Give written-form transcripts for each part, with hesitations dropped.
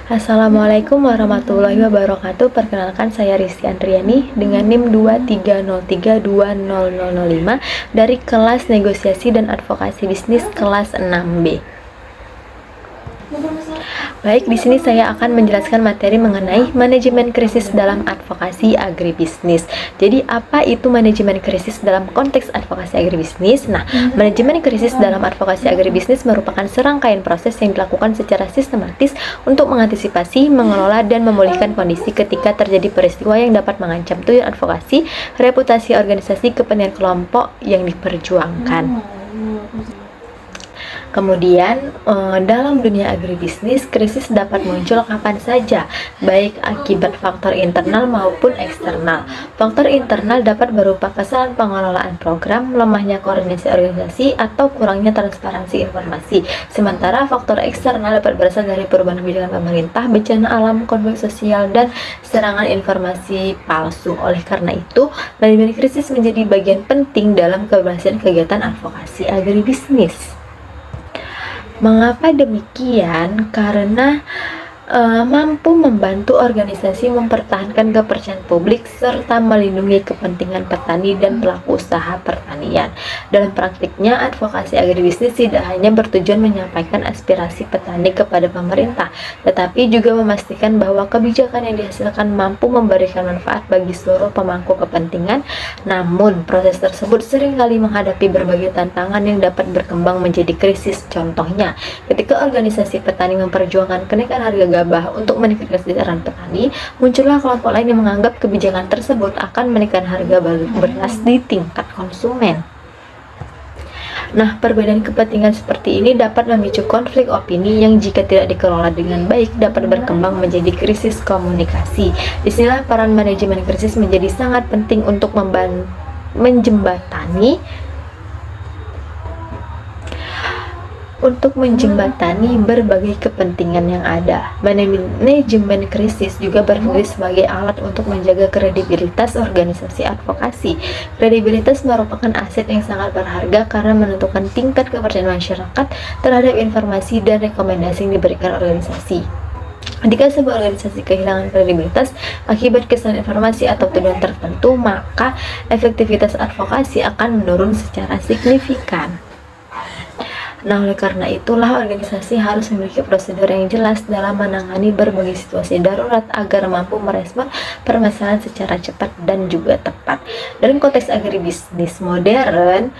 Assalamualaikum warahmatullahi wabarakatuh. Perkenalkan, saya Rizky Andriani dengan NIM 23032005 dari kelas negosiasi dan advokasi bisnis kelas 6B. Baik, di sini saya akan menjelaskan materi mengenai manajemen krisis dalam advokasi agribisnis. Jadi, apa itu manajemen krisis dalam konteks advokasi agribisnis? Nah, manajemen krisis dalam advokasi agribisnis merupakan serangkaian proses yang dilakukan secara sistematis untuk mengantisipasi, mengelola, dan memulihkan kondisi ketika terjadi peristiwa yang dapat mengancam tujuan advokasi, reputasi organisasi, kepentingan kelompok yang diperjuangkan. Kemudian, dalam dunia agribisnis, krisis dapat muncul kapan saja, baik akibat faktor internal maupun eksternal. Faktor internal dapat berupa kesalahan pengelolaan program, lemahnya koordinasi organisasi, atau kurangnya transparansi informasi. Sementara faktor eksternal dapat berasal dari perubahan kebijakan pemerintah, bencana alam, konflik sosial, dan serangan informasi palsu. Oleh karena itu, manajemen krisis menjadi bagian penting dalam keberhasilan kegiatan advokasi agribisnis. Mengapa demikian? Karena mampu membantu organisasi mempertahankan kepercayaan publik serta melindungi kepentingan petani dan pelaku usaha pertanian. Dalam praktiknya, advokasi agribisnis tidak hanya bertujuan menyampaikan aspirasi petani kepada pemerintah, tetapi juga memastikan bahwa kebijakan yang dihasilkan mampu memberikan manfaat bagi seluruh pemangku kepentingan. Namun, proses tersebut seringkali menghadapi berbagai tantangan yang dapat berkembang menjadi krisis. Contohnya, ketika organisasi petani memperjuangkan kenaikan harga gabah untuk meningkatkan kesejahteraan petani, muncullah kelompok lain yang menganggap kebijakan tersebut akan menaikkan harga beras di tingkat konsumen. Nah, perbedaan kepentingan seperti ini dapat memicu konflik opini yang jika tidak dikelola dengan baik dapat berkembang menjadi krisis komunikasi. Disinilah peran manajemen krisis menjadi sangat penting untuk menjembatani berbagai kepentingan yang ada. Manajemen krisis juga berfungsi sebagai alat untuk menjaga kredibilitas organisasi advokasi. Kredibilitas merupakan aset yang sangat berharga karena menentukan tingkat kepercayaan masyarakat terhadap informasi dan rekomendasi yang diberikan organisasi. Jika sebuah organisasi kehilangan kredibilitas akibat kesalahan informasi atau tuduhan tertentu, maka efektivitas advokasi akan menurun secara signifikan. Nah, oleh karena itulah organisasi harus memiliki prosedur yang jelas dalam menangani berbagai situasi darurat agar mampu merespon permasalahan secara cepat dan juga tepat. Dalam konteks agribisnis modern,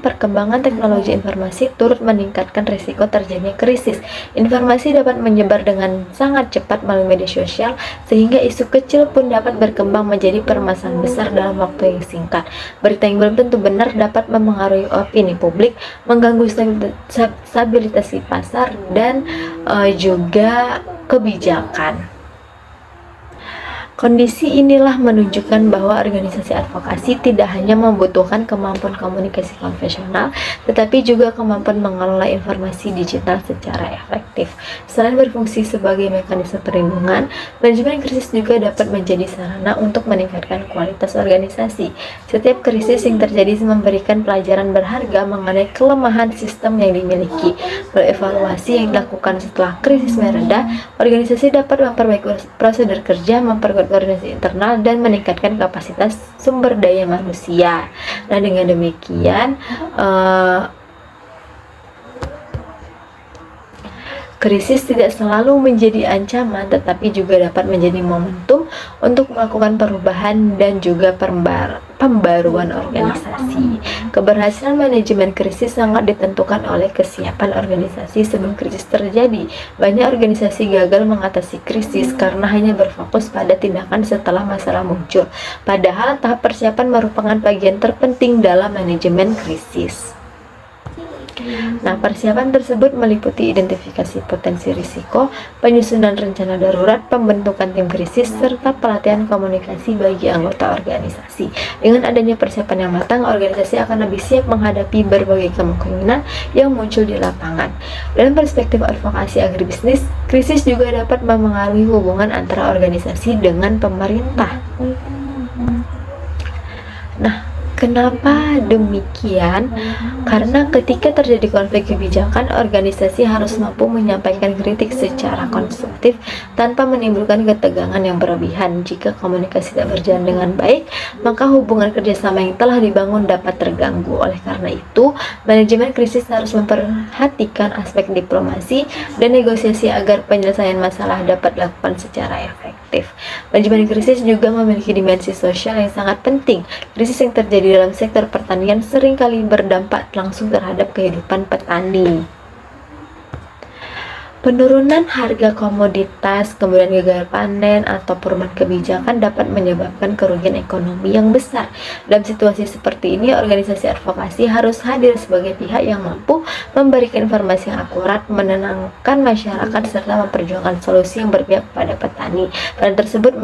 perkembangan teknologi informasi turut meningkatkan risiko terjadinya krisis. Informasi dapat menyebar dengan sangat cepat melalui media sosial, sehingga isu kecil pun dapat berkembang menjadi permasalahan besar dalam waktu yang singkat. Berita yang belum tentu benar dapat mempengaruhi opini publik, mengganggu stabilitas pasar, dan juga kebijakan. Kondisi inilah menunjukkan bahwa organisasi advokasi tidak hanya membutuhkan kemampuan komunikasi konvensional, tetapi juga kemampuan mengelola informasi digital secara efektif. Selain berfungsi sebagai mekanisme perlindungan, manajemen krisis juga dapat menjadi sarana untuk meningkatkan kualitas organisasi. Setiap krisis yang terjadi memberikan pelajaran berharga mengenai kelemahan sistem yang dimiliki. Melalui evaluasi yang dilakukan setelah krisis mereda, organisasi dapat memperbaiki prosedur kerja, memperkuat koordinasi internal, dan meningkatkan kapasitas sumber daya manusia. Nah, dengan demikian krisis tidak selalu menjadi ancaman, tetapi juga dapat menjadi momentum untuk melakukan perubahan dan juga pembaruan organisasi. Keberhasilan manajemen krisis sangat ditentukan oleh kesiapan organisasi sebelum krisis terjadi. Banyak organisasi gagal mengatasi krisis karena hanya berfokus pada tindakan setelah masalah muncul. Padahal tahap persiapan merupakan bagian terpenting dalam manajemen krisis. Nah, persiapan tersebut meliputi identifikasi potensi risiko, penyusunan rencana darurat, pembentukan tim krisis, serta pelatihan komunikasi bagi anggota organisasi. Dengan adanya persiapan yang matang, organisasi akan lebih siap menghadapi berbagai kemungkinan yang muncul di lapangan. Dalam perspektif advokasi agribisnis, krisis juga dapat memengaruhi hubungan antara organisasi dengan pemerintah. Nah, Kenapa demikian? Karena ketika terjadi konflik kebijakan, organisasi harus mampu menyampaikan kritik secara konstruktif tanpa menimbulkan ketegangan yang berlebihan. Jika komunikasi tidak berjalan dengan baik, maka hubungan kerjasama yang telah dibangun dapat terganggu. Oleh karena itu, manajemen krisis harus memperhatikan aspek diplomasi dan negosiasi agar penyelesaian masalah dapat dilakukan secara efektif. Manajemen krisis juga memiliki dimensi sosial yang sangat penting. Krisis yang terjadi dalam sektor pertanian seringkali berdampak langsung terhadap kehidupan petani. Penurunan harga komoditas, kemudian gagal panen, atau perubahan kebijakan dapat menyebabkan kerugian ekonomi yang besar. Dalam situasi seperti ini, organisasi advokasi harus hadir sebagai pihak yang mampu memberikan informasi yang akurat, menenangkan masyarakat, serta memperjuangkan solusi yang berpihak pada petani. Peran tersebut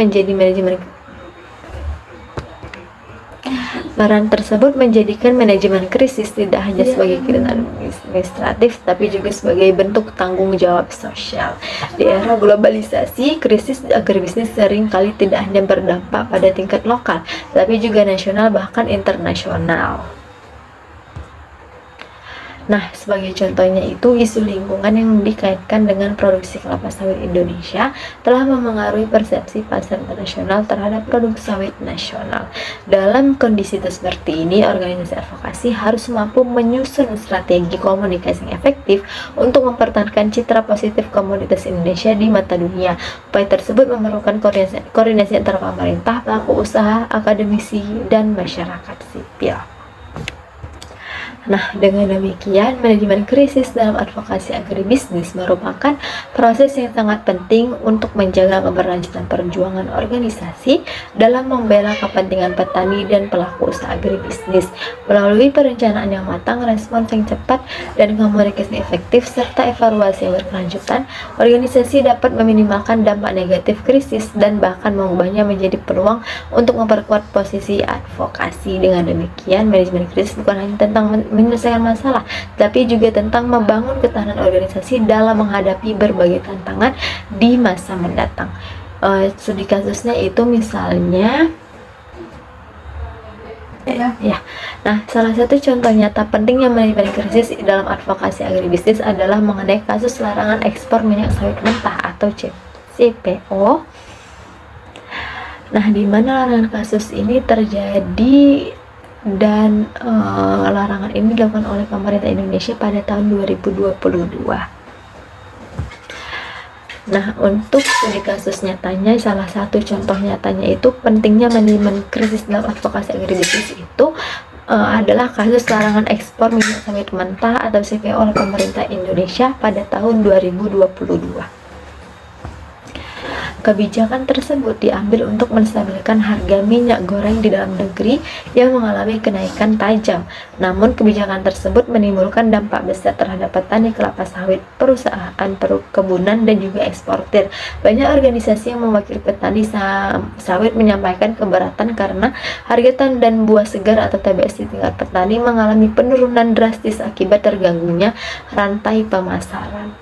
menjadikan manajemen krisis tidak hanya sebagai kegiatan administratif, tapi juga sebagai bentuk tanggung jawab sosial. Di era globalisasi, krisis agribisnis sering kali tidak hanya berdampak pada tingkat lokal, tapi juga nasional bahkan internasional. Nah, sebagai contohnya itu isu lingkungan yang dikaitkan dengan produksi kelapa sawit Indonesia telah memengaruhi persepsi pasar internasional terhadap produk sawit nasional. Dalam kondisi seperti ini, organisasi advokasi harus mampu menyusun strategi komunikasi yang efektif untuk mempertahankan citra positif komoditas Indonesia di mata dunia. Upaya tersebut memerlukan koordinasi antara pemerintah, pelaku usaha, akademisi, dan masyarakat sipil. Nah, dengan demikian, manajemen krisis dalam advokasi agribisnis merupakan proses yang sangat penting untuk menjaga keberlanjutan perjuangan organisasi dalam membela kepentingan petani dan pelaku usaha agribisnis. Melalui perencanaan yang matang, respons yang cepat, dan komunikasi efektif, serta evaluasi yang berkelanjutan, organisasi dapat meminimalkan dampak negatif krisis dan bahkan mengubahnya menjadi peluang untuk memperkuat posisi advokasi. Dengan demikian, manajemen krisis bukan hanya tentang menyelesaikan masalah, tapi juga tentang membangun ketahanan organisasi dalam menghadapi berbagai tantangan di masa mendatang. Studi kasusnya itu misalnya Nah, salah satu contoh nyata pentingnya manajemen krisis dalam advokasi agribisnis adalah mengenai kasus larangan ekspor minyak sawit mentah atau CPO. Nah, di mana larangan kasus ini terjadi dan larangan ini dilakukan oleh pemerintah Indonesia pada tahun 2022. Nah, untuk studi kasus nyatanya, salah satu contoh nyatanya itu pentingnya manajemen krisis dalam advokasi agribisnis itu adalah kasus larangan ekspor minyak sawit mentah atau CPO oleh pemerintah Indonesia pada tahun 2022. Kebijakan tersebut diambil untuk menstabilkan harga minyak goreng di dalam negeri yang mengalami kenaikan tajam. Namun, kebijakan tersebut menimbulkan dampak besar terhadap petani kelapa sawit, perusahaan perkebunan, dan juga eksportir. Banyak organisasi yang mewakili petani sawit menyampaikan keberatan karena harga tandan buah segar atau TBS di tingkat petani mengalami penurunan drastis akibat terganggunya rantai pemasaran.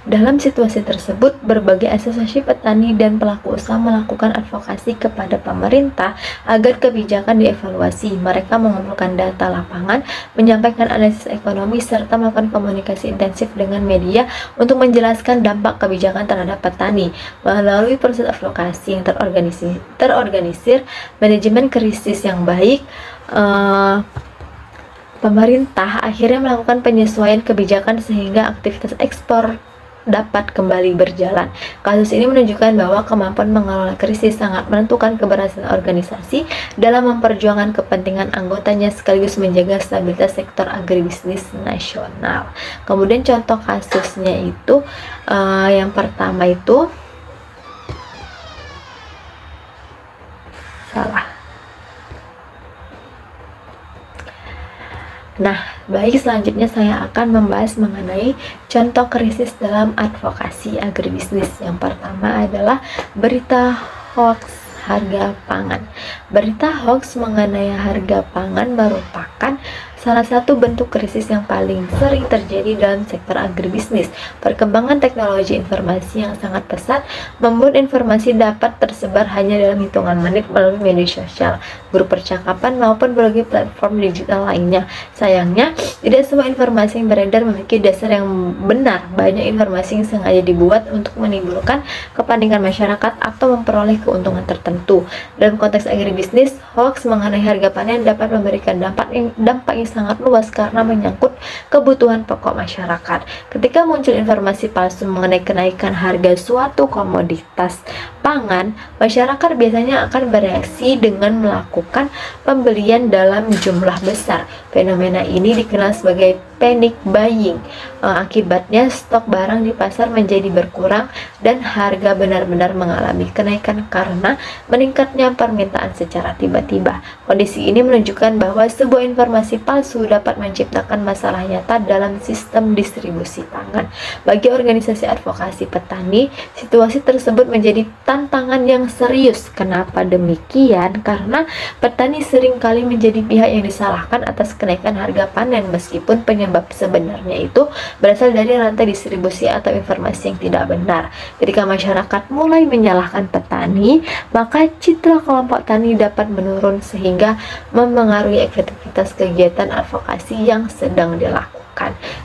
Dalam situasi tersebut, berbagai asosiasi petani dan pelaku usaha melakukan advokasi kepada pemerintah agar kebijakan dievaluasi. Mereka mengumpulkan data lapangan, menyampaikan analisis ekonomi, serta melakukan komunikasi intensif dengan media untuk menjelaskan dampak kebijakan terhadap petani. Melalui proses advokasi yang terorganisir, manajemen krisis yang baik, pemerintah akhirnya melakukan penyesuaian kebijakan sehingga aktivitas ekspor dapat kembali berjalan. Kasus ini menunjukkan bahwa kemampuan mengelola krisis sangat menentukan keberhasilan organisasi dalam memperjuangkan kepentingan anggotanya sekaligus menjaga stabilitas sektor agribisnis nasional. Kemudian contoh kasusnya itu yang pertama itu Nah, baik, selanjutnya saya akan membahas mengenai contoh krisis dalam advokasi agribisnis. Yang pertama adalah berita hoax harga pangan. Berita hoax mengenai harga pangan merupakan salah satu bentuk krisis yang paling sering terjadi dalam sektor agribisnis. Perkembangan teknologi informasi yang sangat pesat membuat informasi dapat tersebar hanya dalam hitungan menit melalui media sosial, grup percakapan, maupun berbagai platform digital lainnya. Sayangnya, tidak semua informasi yang beredar memiliki dasar yang benar. Banyak informasi yang sengaja dibuat untuk menimbulkan kepanikan masyarakat atau memperoleh keuntungan tertentu. Dalam konteks agribisnis, hoax mengenai harga panen dapat memberikan dampak yang sangat luas karena menyangkut kebutuhan pokok masyarakat. Ketika muncul informasi palsu mengenai kenaikan harga suatu komoditas pangan, masyarakat biasanya akan bereaksi dengan melakukan pembelian dalam jumlah besar. Fenomena ini dikenal sebagai panic buying. Akibatnya stok barang di pasar menjadi berkurang dan harga benar-benar mengalami kenaikan karena meningkatnya permintaan secara tiba-tiba. Kondisi ini menunjukkan bahwa sebuah informasi palsu dapat menciptakan masalah nyata dalam sistem distribusi pangan. Bagi organisasi advokasi petani, situasi tersebut menjadi tantangan yang serius. Kenapa demikian? Karena petani seringkali menjadi pihak yang disalahkan atas kenaikan harga panen, meskipun penyebab sebenarnya itu berasal dari rantai distribusi atau informasi yang tidak benar. Ketika masyarakat mulai menyalahkan petani, maka citra kelompok tani dapat menurun sehingga memengaruhi efektivitas kegiatan advokasi yang sedang dilakukan.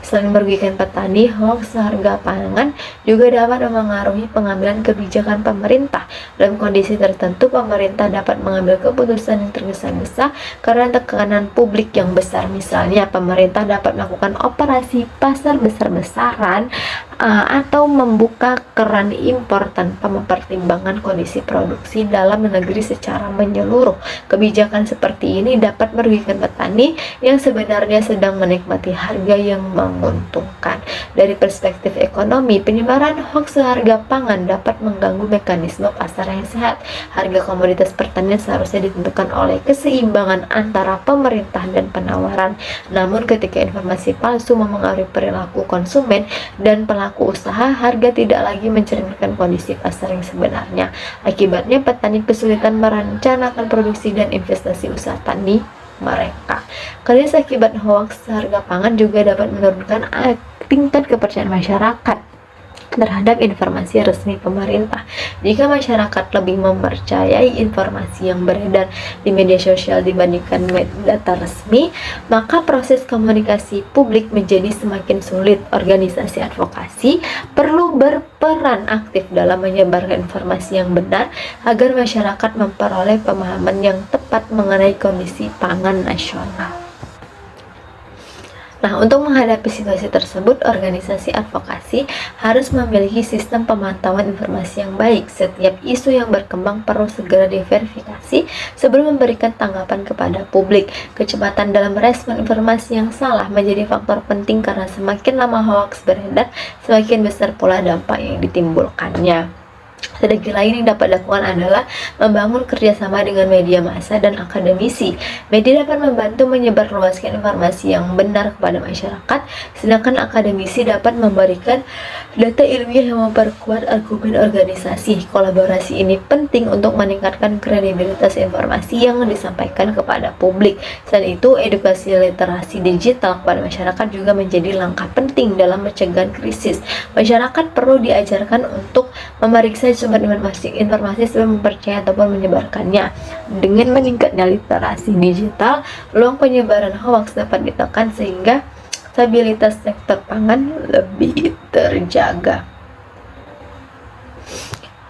Selain merugikan petani, hoax harga pangan juga dapat memengaruhi pengambilan kebijakan pemerintah. Dalam kondisi tertentu, pemerintah dapat mengambil keputusan yang tergesa-gesa karena tekanan publik yang besar. Misalnya, pemerintah dapat melakukan operasi pasar besar-besaran atau membuka keran impor tanpa mempertimbangkan kondisi produksi dalam negeri secara menyeluruh. Kebijakan seperti ini dapat merugikan petani yang sebenarnya sedang menikmati harga yang menguntungkan. Dari perspektif ekonomi, penyebaran hoax harga pangan dapat mengganggu mekanisme pasar yang sehat. Harga komoditas pertanian seharusnya ditentukan oleh keseimbangan antara pemerintah dan penawaran. Namun ketika informasi palsu memengaruhi perilaku konsumen dan pelaku usaha, harga tidak lagi mencerminkan kondisi pasar yang sebenarnya. Akibatnya petani kesulitan merencanakan produksi dan investasi usaha tani mereka. Krisis akibat hoax harga pangan juga dapat menurunkan tingkat kepercayaan masyarakat terhadap informasi resmi pemerintah. Jika masyarakat lebih mempercayai informasi yang beredar di media sosial dibandingkan data resmi, maka proses komunikasi publik menjadi semakin sulit. Organisasi advokasi perlu berperan aktif dalam menyebarkan informasi yang benar agar masyarakat memperoleh pemahaman yang tepat mengenai kondisi pangan nasional. Nah, untuk menghadapi situasi tersebut, organisasi advokasi harus memiliki sistem pemantauan informasi yang baik. Setiap isu yang berkembang perlu segera diverifikasi sebelum memberikan tanggapan kepada publik. Kecepatan dalam merespon informasi yang salah menjadi faktor penting karena semakin lama hoax beredar, semakin besar pula dampak yang ditimbulkannya. Strategi lain yang dapat dilakukan adalah membangun kerjasama dengan media massa dan akademisi. Media dapat membantu menyebarluaskan informasi yang benar kepada masyarakat, sedangkan akademisi dapat memberikan data ilmiah yang memperkuat argumen organisasi. Kolaborasi ini penting untuk meningkatkan kredibilitas informasi yang disampaikan kepada publik. Selain itu, edukasi literasi digital kepada masyarakat juga menjadi langkah penting dalam mencegah krisis. Masyarakat perlu diajarkan untuk memeriksa sumber informasi sebelum mempercayai ataupun menyebarkannya. Dengan meningkatnya literasi digital, peluang penyebaran hoax dapat ditekan sehingga stabilitas sektor pangan lebih terjaga.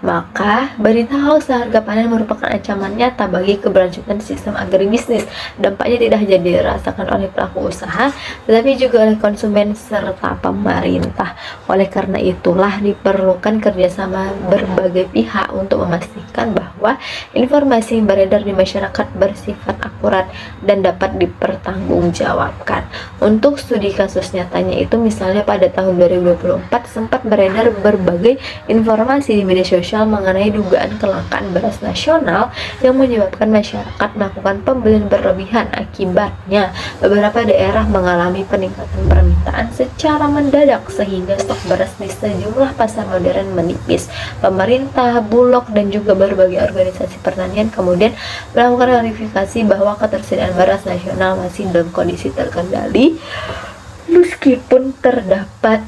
Maka, berita hoax harga panen merupakan ancaman nyata bagi keberlanjutan sistem agribisnis. Dampaknya tidak hanya dirasakan oleh pelaku usaha, tetapi juga oleh konsumen serta pemerintah. Oleh karena itulah diperlukan kerjasama berbagai pihak untuk memastikan bahwa informasi yang beredar di masyarakat bersifat akurat dan dapat dipertanggungjawabkan. Untuk studi kasus nyatanya itu, misalnya pada tahun 2024 sempat beredar berbagai informasi di media sosial mengenai dugaan kelangkaan beras nasional yang menyebabkan masyarakat melakukan pembelian berlebihan. Akibatnya, beberapa daerah mengalami peningkatan permintaan secara mendadak sehingga stok beras di sejumlah pasar modern menipis. Pemerintah, Bulog, Bulog dan juga berbagai organisasi pertanian kemudian melakukan verifikasi bahwa ketersediaan beras nasional masih dalam kondisi terkendali meskipun terdapat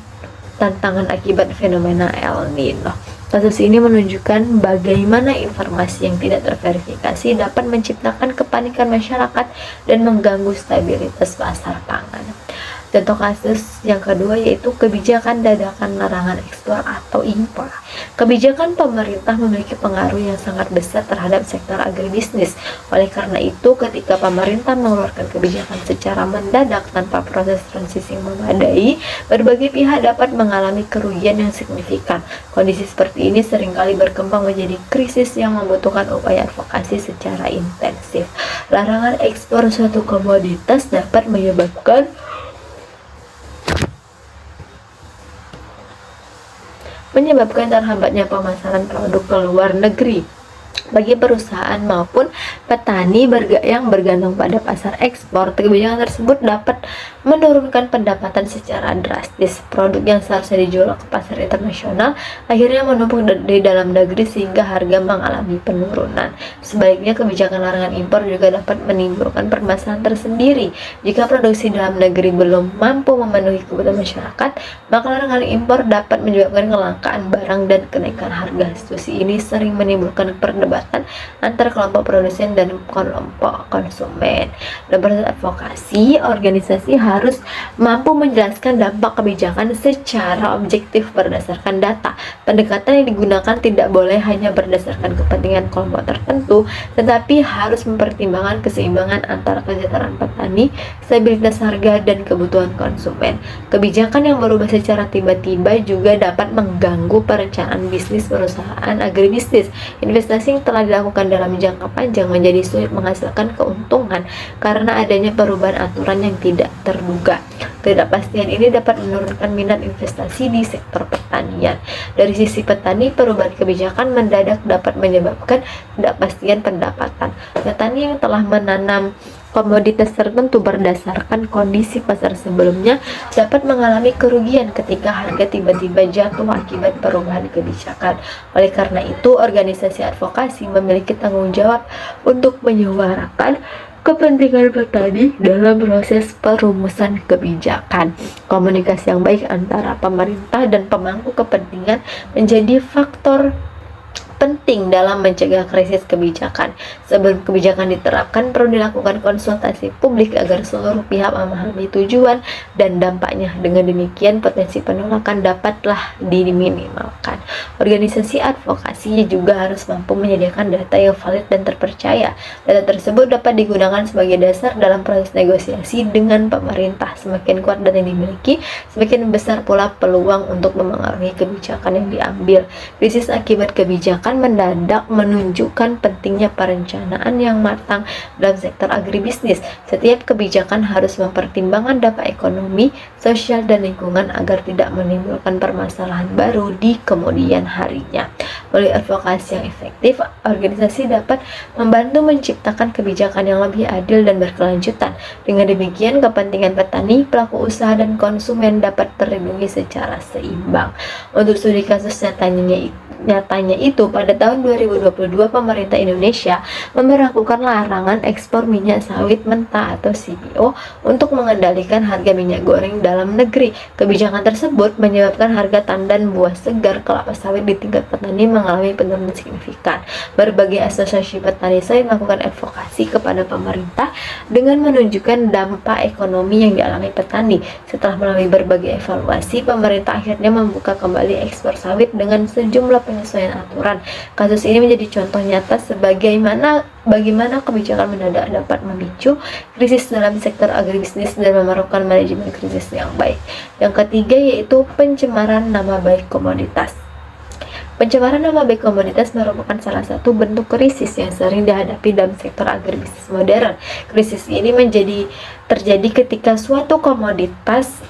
tantangan akibat fenomena El Nino. Kasus ini menunjukkan bagaimana informasi yang tidak terverifikasi dapat menciptakan kepanikan masyarakat dan mengganggu stabilitas pasar pangan. Contoh kasus yang kedua yaitu kebijakan dadakan larangan ekspor atau impor. Kebijakan pemerintah memiliki pengaruh yang sangat besar terhadap sektor agribisnis. Oleh karena itu, ketika pemerintah mengeluarkan kebijakan secara mendadak tanpa proses transisi yang memadai, berbagai pihak dapat mengalami kerugian yang signifikan. Kondisi seperti ini seringkali berkembang menjadi krisis yang membutuhkan upaya advokasi secara intensif. Larangan ekspor suatu komoditas dapat menyebabkan terhambatnya pemasaran produk ke luar negeri bagi perusahaan maupun petani yang bergantung pada pasar ekspor. Kebijakan tersebut dapat menurunkan pendapatan secara drastis. Produk yang seharusnya dijual ke pasar internasional akhirnya menumpuk di dalam negeri sehingga harga mengalami penurunan. Sebaliknya, kebijakan larangan impor juga dapat menimbulkan permasalahan tersendiri. Jika produksi dalam negeri belum mampu memenuhi kebutuhan masyarakat, maka larangan impor dapat menyebabkan kelangkaan barang dan kenaikan harga. Situasi ini sering menimbulkan perdebatan antar kelompok produsen dan kelompok konsumen. Dalam proses advokasi, organisasi harus mampu menjelaskan dampak kebijakan secara objektif berdasarkan data. Pendekatan yang digunakan tidak boleh hanya berdasarkan kepentingan kelompok tertentu, tetapi harus mempertimbangkan keseimbangan antara kesejahteraan petani, stabilitas harga, dan kebutuhan konsumen. Kebijakan yang berubah secara tiba-tiba juga dapat mengganggu perencanaan bisnis perusahaan agribisnis. Investasi yang telah dilakukan dalam jangka panjang menjadi sulit menghasilkan keuntungan karena adanya perubahan aturan yang tidak terduga. Ketidakpastian ini dapat menurunkan minat investasi di sektor pertanian. Dari sisi petani, perubahan kebijakan mendadak dapat menyebabkan ketidakpastian pendapatan. Petani yang telah menanam komoditas tertentu berdasarkan kondisi pasar sebelumnya dapat mengalami kerugian ketika harga tiba-tiba jatuh akibat perubahan kebijakan. Oleh karena itu, organisasi advokasi memiliki tanggung jawab untuk menyuarakan kepentingan petani dalam proses perumusan kebijakan. Komunikasi yang baik antara pemerintah dan pemangku kepentingan menjadi faktor penting dalam mencegah krisis kebijakan. Sebelum kebijakan diterapkan, perlu dilakukan konsultasi publik agar seluruh pihak memahami tujuan dan dampaknya. Dengan demikian, potensi penolakan dapatlah diminimalkan. Organisasi advokasi juga harus mampu menyediakan data yang valid dan terpercaya. Data tersebut dapat digunakan sebagai dasar dalam proses negosiasi dengan pemerintah. Semakin kuat data yang dimiliki, semakin besar pula peluang untuk memengaruhi kebijakan yang diambil. Krisis akibat kebijakan mendadak menunjukkan pentingnya perencanaan yang matang dalam sektor agribisnis. Setiap kebijakan harus mempertimbangkan dampak ekonomi, sosial, dan lingkungan agar tidak menimbulkan permasalahan baru di kemudian harinya. Melalui advokasi yang efektif, organisasi dapat membantu menciptakan kebijakan yang lebih adil dan berkelanjutan. Dengan demikian, kepentingan petani, pelaku usaha, dan konsumen dapat terlindungi secara seimbang. Untuk studi kasus nyatanya itu, pada tahun 2022 pemerintah Indonesia memberlakukan larangan ekspor minyak sawit mentah atau CPO untuk mengendalikan harga minyak goreng dalam negeri. Kebijakan tersebut menyebabkan harga tandan buah segar kelapa sawit di tingkat petani mengalami penurunan signifikan. Berbagai asosiasi petani sawit melakukan advokasi kepada pemerintah dengan menunjukkan dampak ekonomi yang dialami petani. Setelah melalui berbagai evaluasi, pemerintah akhirnya membuka kembali ekspor sawit dengan sejumlah penyesuaian aturan. Kasus ini menjadi contoh nyata bagaimana kebijakan mendadak dapat memicu krisis dalam sektor agribisnis dan memerlukan manajemen krisis yang baik. Yang ketiga yaitu pencemaran nama baik komoditas. Pencemaran nama baik komoditas merupakan salah satu bentuk krisis yang sering dihadapi dalam sektor agribisnis modern. Krisis ini menjadi terjadi ketika suatu komoditas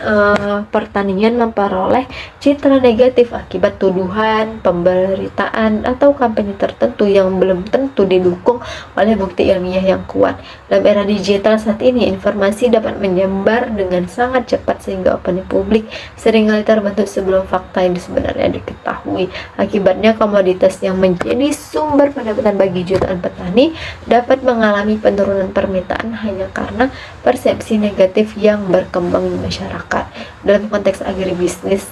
pertanian memperoleh citra negatif akibat tuduhan, pemberitaan, atau kampanye tertentu yang belum tentu didukung oleh bukti ilmiah yang kuat. Dalam era digital saat ini, informasi dapat menyebar dengan sangat cepat sehingga opini publik seringkali terbentuk sebelum fakta yang sebenarnya diketahui. Akibatnya, komoditas yang menjadi sumber pendapatan bagi jutaan petani dapat mengalami penurunan permintaan hanya karena persepsi negatif yang berkembang di masyarakat. Dalam konteks agribisnis,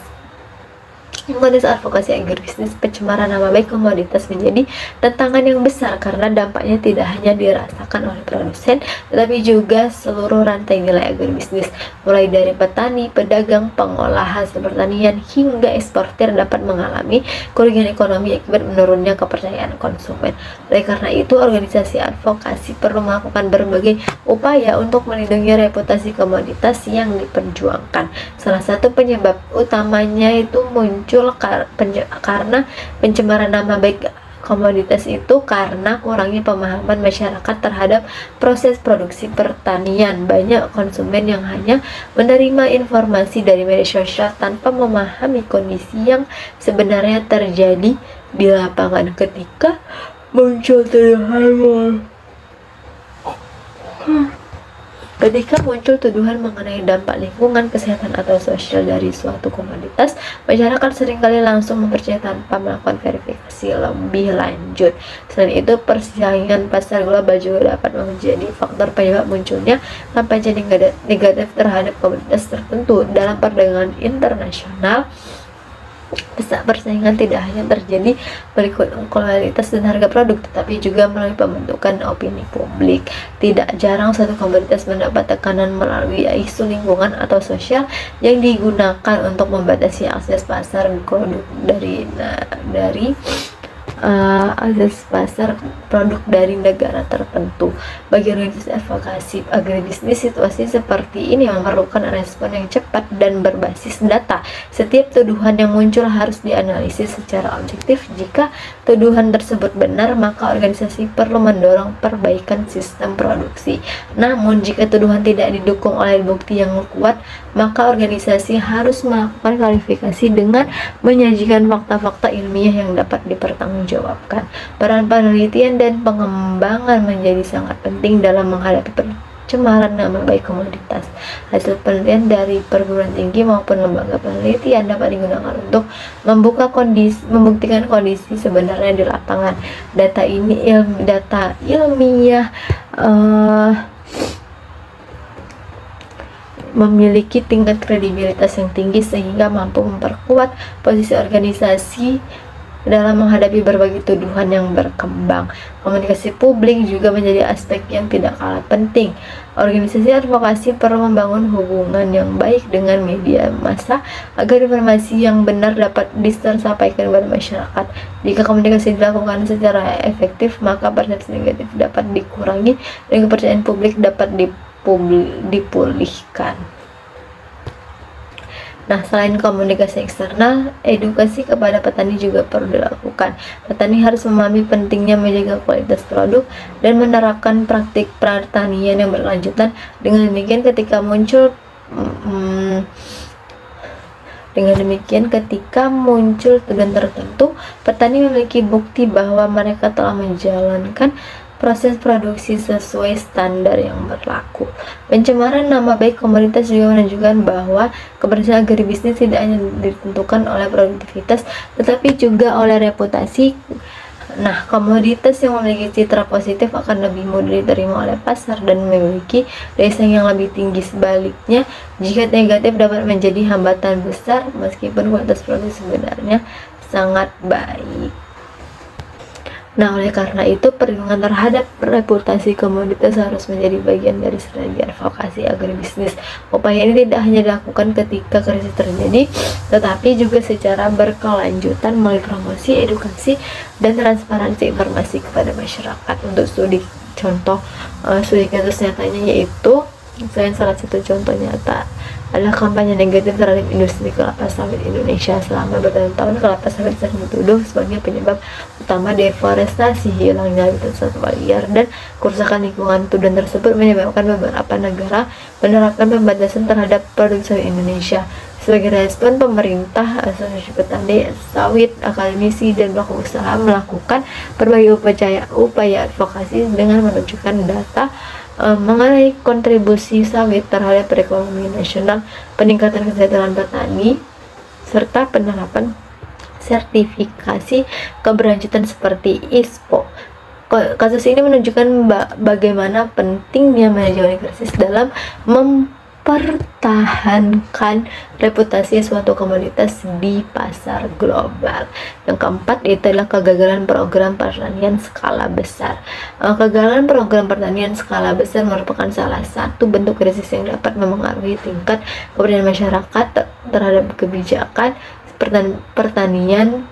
advokasi agribisnis, pencemaran nama baik komoditas menjadi tantangan yang besar karena dampaknya tidak hanya dirasakan oleh produsen, tetapi juga seluruh rantai nilai agribisnis, mulai dari petani, pedagang, pengolah hasil pertanian, hingga eksportir dapat mengalami kerugian ekonomi akibat menurunnya kepercayaan konsumen. Oleh karena itu, organisasi advokasi perlu melakukan berbagai upaya untuk melindungi reputasi komoditas yang diperjuangkan. Salah satu penyebab utamanya itu muncul karena pencemaran nama baik komoditas itu karena kurangnya pemahaman masyarakat terhadap proses produksi pertanian. Banyak konsumen yang hanya menerima informasi dari media sosial tanpa memahami kondisi yang sebenarnya terjadi di lapangan. Ketika muncul tuduhan mengenai dampak lingkungan, kesehatan, atau sosial dari suatu komoditas, masyarakat seringkali langsung mempercayai tanpa melakukan verifikasi lebih lanjut. Selain itu, persaingan pasar global juga dapat menjadi faktor penyebab munculnya kampanye negatif terhadap komoditas tertentu. Dalam perdagangan internasional, persaingan tidak hanya terjadi melalui kualitas dan harga produk, tetapi juga melalui pembentukan opini publik. Tidak jarang suatu komoditas mendapat tekanan melalui isu lingkungan atau sosial yang digunakan untuk membatasi akses pasar produk produk dari negara tertentu. Bagi organisasi advokasi agribisnis, situasi seperti ini memerlukan respon yang cepat dan berbasis data. Setiap tuduhan yang muncul harus dianalisis secara objektif. Jika tuduhan tersebut benar, maka organisasi perlu mendorong perbaikan sistem produksi. Namun, jika tuduhan tidak didukung oleh bukti yang kuat, maka organisasi harus melakukan klarifikasi dengan menyajikan fakta-fakta ilmiah yang dapat dipertanggungjawabkan. Peran penelitian dan pengembangan menjadi sangat penting dalam menghadapi pencemaran nama baik komoditas. Hasil penelitian dari perguruan tinggi maupun lembaga penelitian dapat digunakan untuk membuktikan kondisi sebenarnya di lapangan. Data ilmiah memiliki tingkat kredibilitas yang tinggi sehingga mampu memperkuat posisi organisasi dalam menghadapi berbagai tuduhan yang berkembang. Komunikasi publik juga menjadi aspek yang tidak kalah penting. Organisasi advokasi perlu membangun hubungan yang baik dengan media massa agar informasi yang benar dapat disampaikan kepada masyarakat. Jika komunikasi dilakukan secara efektif, maka persepsi negatif dapat dikurangi dan kepercayaan publik dapat dipulihkan. Nah, selain komunikasi eksternal, edukasi kepada petani juga perlu dilakukan. Petani harus memahami pentingnya menjaga kualitas produk dan menerapkan praktik pertanian yang berkelanjutan. Dengan demikian, ketika muncul tuduhan tertentu, petani memiliki bukti bahwa mereka telah menjalankan proses produksi sesuai standar yang berlaku. Pencemaran nama baik komoditas juga menunjukkan bahwa keberhasilan agribisnis tidak hanya ditentukan oleh produktivitas, tetapi juga oleh reputasi. Nah, komoditas yang memiliki citra positif akan lebih mudah diterima oleh pasar dan memiliki daya saing yang lebih tinggi. Sebaliknya, jika negatif dapat menjadi hambatan besar meskipun kualitas produk sebenarnya sangat baik. Nah, oleh karena itu, perlindungan terhadap reputasi komoditas harus menjadi bagian dari strategi advokasi agribisnis. Upaya ini tidak hanya dilakukan ketika krisis terjadi, tetapi juga secara berkelanjutan melalui promosi, edukasi, dan transparansi informasi kepada masyarakat. Untuk studi kasus nyatanya yaitu, selain salah satu contoh nyata adalah kampanye negatif terhadap industri kelapa sawit Indonesia. Selama bertahun-tahun, kelapa sawit sering dituduh sebagai penyebab utama deforestasi, hilangnya habitat satwa liar, dan kerusakan lingkungan. Tuduhan tersebut menyebabkan beberapa negara menerapkan pembatasan terhadap produk sawit Indonesia. Sebagai respon, pemerintah, asosiasi petani sawit, akademisi, dan pelaku usaha melakukan berbagai upaya advokasi dengan menunjukkan data mengenai kontribusi sawit terhadap perekonomian nasional, peningkatan kesejahteraan petani, serta penerapan sertifikasi keberlanjutan seperti ISPO. Kasus ini menunjukkan bagaimana pentingnya manajemen krisis dalam mempertahankan reputasi suatu komoditas di pasar global. Yang keempat itu adalah kegagalan program pertanian skala besar. Kegagalan program pertanian skala besar merupakan salah satu bentuk krisis yang dapat memengaruhi tingkat kepercayaan masyarakat terhadap kebijakan pertanian.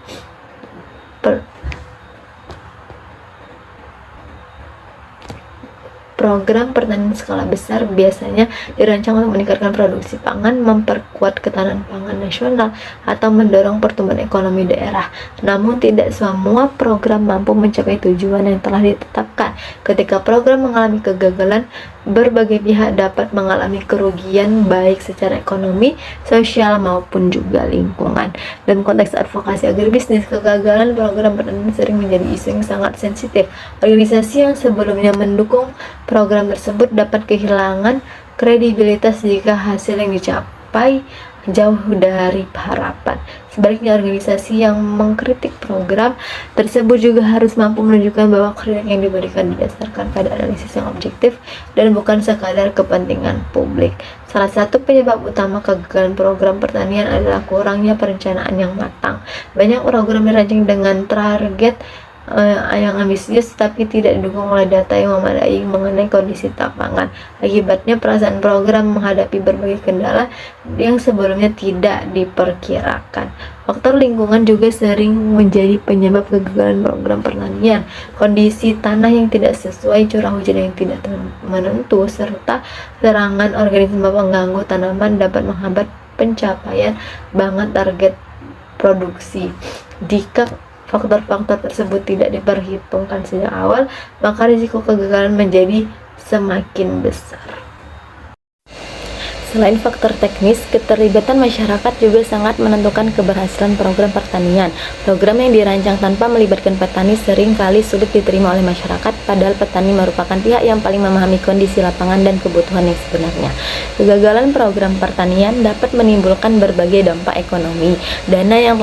Program pertanian skala besar biasanya dirancang untuk meningkatkan produksi pangan, memperkuat ketahanan pangan nasional, atau mendorong pertumbuhan ekonomi daerah. Namun tidak semua program mampu mencapai tujuan yang telah ditetapkan. Ketika program mengalami kegagalan, berbagai pihak dapat mengalami kerugian baik secara ekonomi, sosial, maupun juga lingkungan. Dalam konteks advokasi agribisnis, kegagalan program pertanian sering menjadi isu yang sangat sensitif. Organisasi yang sebelumnya mendukung program tersebut dapat kehilangan kredibilitas jika hasil yang dicapai jauh dari harapan. Sebaliknya, organisasi yang mengkritik program tersebut juga harus mampu menunjukkan bahwa kritik yang diberikan didasarkan pada analisis yang objektif dan bukan sekadar kepentingan publik. Salah satu penyebab utama kegagalan program pertanian adalah kurangnya perencanaan yang matang. Banyak program dirancang dengan target yang ambisius tapi tidak didukung oleh data yang memadai mengenai kondisi lapangan. Akibatnya, pelaksanaan program menghadapi berbagai kendala yang sebelumnya tidak diperkirakan. Faktor lingkungan juga sering menjadi penyebab kegagalan program pertanian. Kondisi tanah yang tidak sesuai, curah hujan yang tidak menentu, serta serangan organisme pengganggu tanaman dapat menghambat pencapaian target produksi. Jika faktor-faktor tersebut tidak diperhitungkan sejak awal, maka risiko kegagalan menjadi semakin besar. Selain faktor teknis, keterlibatan masyarakat juga sangat menentukan keberhasilan program pertanian. Program yang dirancang tanpa melibatkan petani sering kali sulit diterima oleh masyarakat, padahal petani merupakan pihak yang paling memahami kondisi lapangan dan kebutuhan yang sebenarnya. Kegagalan program pertanian dapat menimbulkan berbagai dampak ekonomi. Dana yang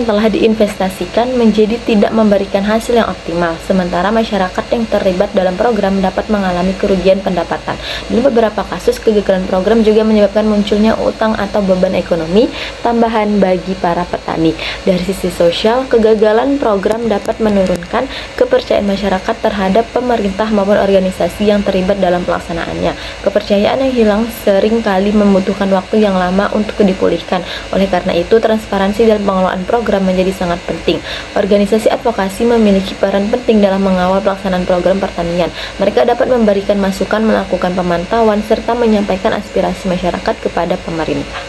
telah diinvestasikan menjadi tidak memberikan hasil yang optimal, sementara masyarakat yang terlibat dalam program dapat mengalami kerugian pendapatan. Dalam beberapa kasus, kegagalan program juga menyebabkan munculnya utang atau beban ekonomi tambahan bagi para petani. Dari sisi sosial, kegagalan program dapat menurunkan kepercayaan masyarakat terhadap pemerintah maupun organisasi yang terlibat dalam pelaksanaannya. Kepercayaan yang hilang sering kali membutuhkan waktu yang lama untuk dipulihkan. Oleh karena itu, transparansi dalam pengelolaan program menjadi sangat penting. Organisasi advokasi memiliki peran penting dalam mengawal pelaksanaan program pertanian. Mereka dapat memberikan masukan, melakukan pemantauan, serta menyampaikan aspirasi masyarakat kepada pemerintah.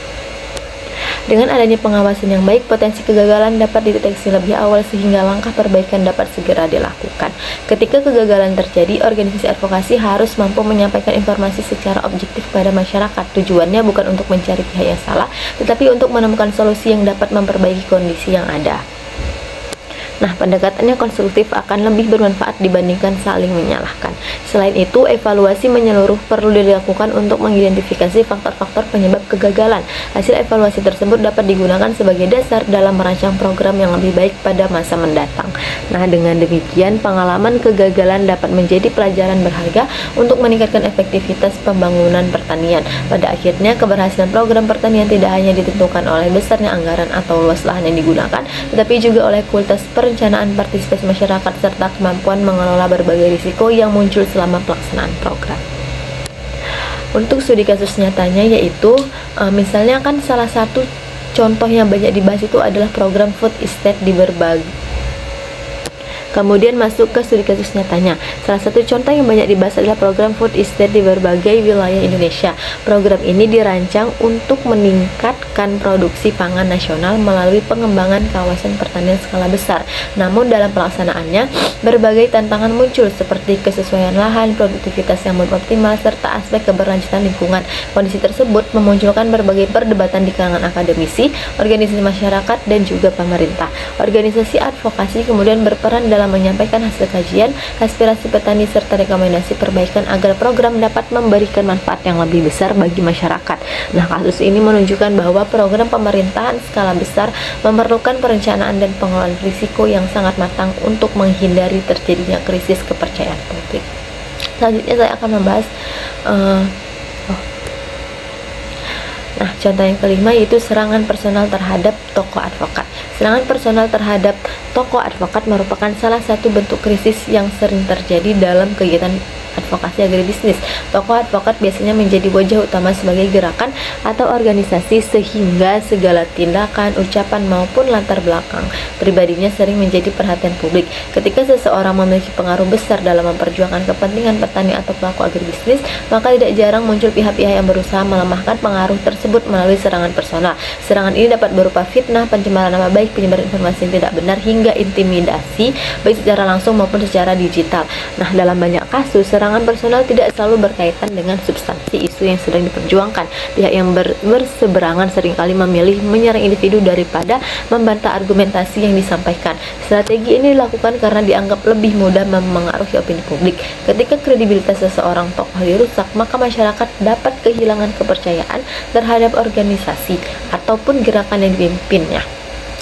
Dengan adanya pengawasan yang baik, potensi kegagalan dapat dideteksi lebih awal sehingga langkah perbaikan dapat segera dilakukan. Ketika kegagalan terjadi, organisasi advokasi harus mampu menyampaikan informasi secara objektif kepada masyarakat. Tujuannya bukan untuk mencari pihak yang salah, tetapi untuk menemukan solusi yang dapat memperbaiki kondisi yang ada. Nah, pendekatannya konstruktif akan lebih bermanfaat dibandingkan saling menyalahkan. Selain itu, evaluasi menyeluruh perlu dilakukan untuk mengidentifikasi faktor-faktor penyebab kegagalan. Hasil evaluasi tersebut dapat digunakan sebagai dasar dalam merancang program yang lebih baik pada masa mendatang. Nah, dengan demikian, pengalaman kegagalan dapat menjadi pelajaran berharga untuk meningkatkan efektivitas pembangunan pertanian. Pada akhirnya, keberhasilan program pertanian tidak hanya ditentukan oleh besarnya anggaran atau luas lahan yang digunakan, tetapi juga oleh kualitas perencanaan, partisipasi masyarakat, serta kemampuan mengelola berbagai risiko yang muncul selama pelaksanaan program. Untuk studi kasus nyatanya yaitu misalnya kan salah satu contoh yang banyak dibahas itu adalah program food estate di berbagai Kemudian masuk ke studi kasus nyatanya. Salah satu contoh yang banyak dibahas adalah program Food Estate di berbagai wilayah Indonesia. Program ini dirancang untuk meningkatkan produksi pangan nasional melalui pengembangan kawasan pertanian skala besar. Namun dalam pelaksanaannya, berbagai tantangan muncul seperti kesesuaian lahan, produktivitas yang belum optimal, serta aspek keberlanjutan lingkungan. Kondisi tersebut memunculkan berbagai perdebatan di kalangan akademisi, organisasi masyarakat, dan juga pemerintah. Organisasi advokasi kemudian berperan dalam menyampaikan hasil kajian, aspirasi petani, serta rekomendasi perbaikan agar program dapat memberikan manfaat yang lebih besar bagi masyarakat. Nah, kasus ini menunjukkan bahwa program pemerintahan skala besar memerlukan perencanaan dan pengelolaan risiko yang sangat matang untuk menghindari terjadinya krisis kepercayaan publik. Selanjutnya saya akan membahas Nah, contoh yang kelima yaitu serangan personal terhadap tokoh advokat. Serangan personal terhadap tokoh advokat merupakan salah satu bentuk krisis yang sering terjadi dalam kegiatan advokasi agribisnis. Tokoh advokat biasanya menjadi wajah utama sebagai gerakan atau organisasi sehingga segala tindakan, ucapan maupun latar belakang pribadinya sering menjadi perhatian publik. Ketika seseorang memiliki pengaruh besar dalam memperjuangkan kepentingan petani atau pelaku agribisnis, maka tidak jarang muncul pihak-pihak yang berusaha melemahkan pengaruh tersebut melalui serangan personal. Serangan ini dapat berupa fitnah, pencemaran nama baik, penyebaran informasi yang tidak benar, hingga intimidasi baik secara langsung maupun secara digital. Nah, dalam banyak kasus, serangan personal tidak selalu berkaitan dengan substansi isu yang sedang diperjuangkan. Pihak yang berseberangan seringkali memilih menyerang individu daripada membantah argumentasi yang disampaikan. Strategi ini dilakukan karena dianggap lebih mudah memengaruhi opini publik. Ketika kredibilitas seseorang tokoh dirusak, maka masyarakat dapat kehilangan kepercayaan terhadap organisasi ataupun gerakan yang dipimpinnya.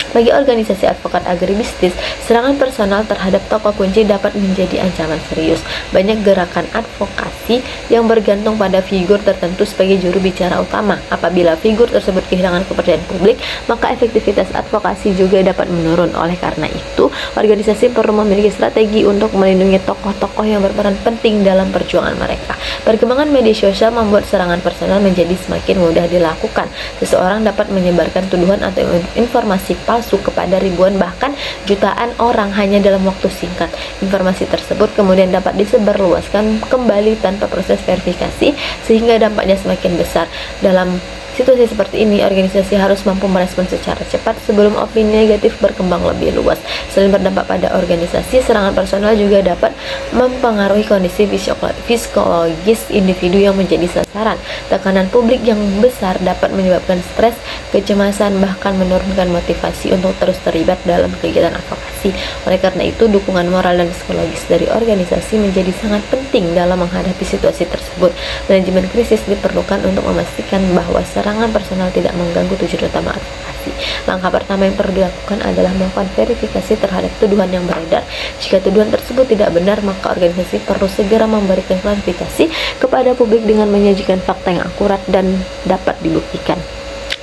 Bagi organisasi advokat agribisnis, serangan personal terhadap tokoh kunci dapat menjadi ancaman serius. Banyak gerakan advokasi yang bergantung pada figur tertentu sebagai juru bicara utama. Apabila figur tersebut kehilangan kepercayaan publik, maka efektivitas advokasi juga dapat menurun. Oleh karena itu, organisasi perlu memiliki strategi untuk melindungi tokoh-tokoh yang berperan penting dalam perjuangan mereka. Perkembangan media sosial membuat serangan personal menjadi semakin mudah dilakukan. Seseorang dapat menyebarkan tuduhan atau informasi palsu kepada ribuan bahkan jutaan orang hanya dalam waktu singkat. Informasi tersebut kemudian dapat disebarluaskan kembali tanpa proses verifikasi sehingga dampaknya semakin besar. Dalam situasi seperti ini, organisasi harus mampu merespon secara cepat sebelum opini negatif berkembang lebih luas. Selain berdampak pada organisasi, serangan personal juga dapat mempengaruhi kondisi psikologis individu yang menjadi sasaran. Tekanan publik yang besar dapat menyebabkan stres, kecemasan, bahkan menurunkan motivasi untuk terus terlibat dalam kegiatan advokasi. Oleh karena itu, dukungan moral dan psikologis dari organisasi menjadi sangat penting dalam menghadapi situasi tersebut. Manajemen krisis diperlukan untuk memastikan bahwa serangan personal tidak mengganggu tujuan utama advokasi. Langkah pertama yang perlu dilakukan adalah melakukan verifikasi terhadap tuduhan yang beredar. Jika tuduhan tersebut tidak benar, maka organisasi perlu segera memberikan klarifikasi kepada publik dengan menyajikan fakta yang akurat dan dapat dibuktikan.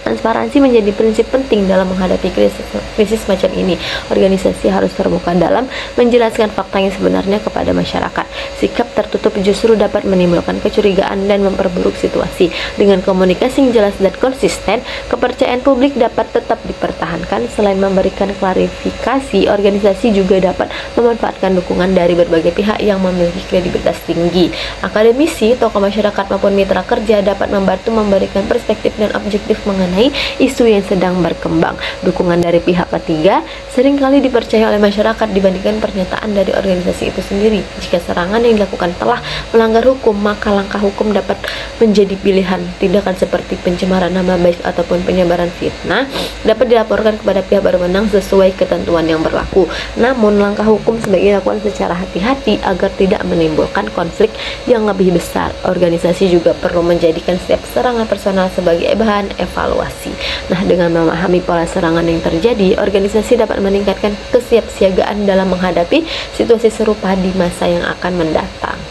Transparansi menjadi prinsip penting dalam menghadapi krisis macam ini. Organisasi harus terbuka dalam menjelaskan fakta yang sebenarnya kepada masyarakat. Sikap tertutup justru dapat menimbulkan kecurigaan dan memperburuk situasi. Dengan komunikasi yang jelas dan konsisten, kepercayaan publik dapat tetap dipertahankan. Selain memberikan klarifikasi, organisasi juga dapat memanfaatkan dukungan dari berbagai pihak yang memiliki kredibilitas tinggi. Akademisi, tokoh masyarakat maupun mitra kerja dapat membantu memberikan perspektif dan objektif mengenai isu yang sedang berkembang. Dukungan dari pihak ketiga seringkali dipercaya oleh masyarakat dibandingkan pernyataan dari organisasi itu sendiri. Jika serangan yang dilakukan telah melanggar hukum, maka langkah hukum dapat menjadi pilihan. Tindakan seperti pencemaran nama baik ataupun penyebaran fitnah dapat dilaporkan kepada pihak berwenang sesuai ketentuan yang berlaku. Namun, langkah hukum sebaiknya dilakukan secara hati-hati agar tidak menimbulkan konflik yang lebih besar. Organisasi juga perlu menjadikan setiap serangan personal sebagai bahan evaluasi. Nah, dengan memahami pola serangan yang terjadi, organisasi dapat meningkatkan kesiapsiagaan dalam menghadapi situasi serupa di masa yang akan mendatang.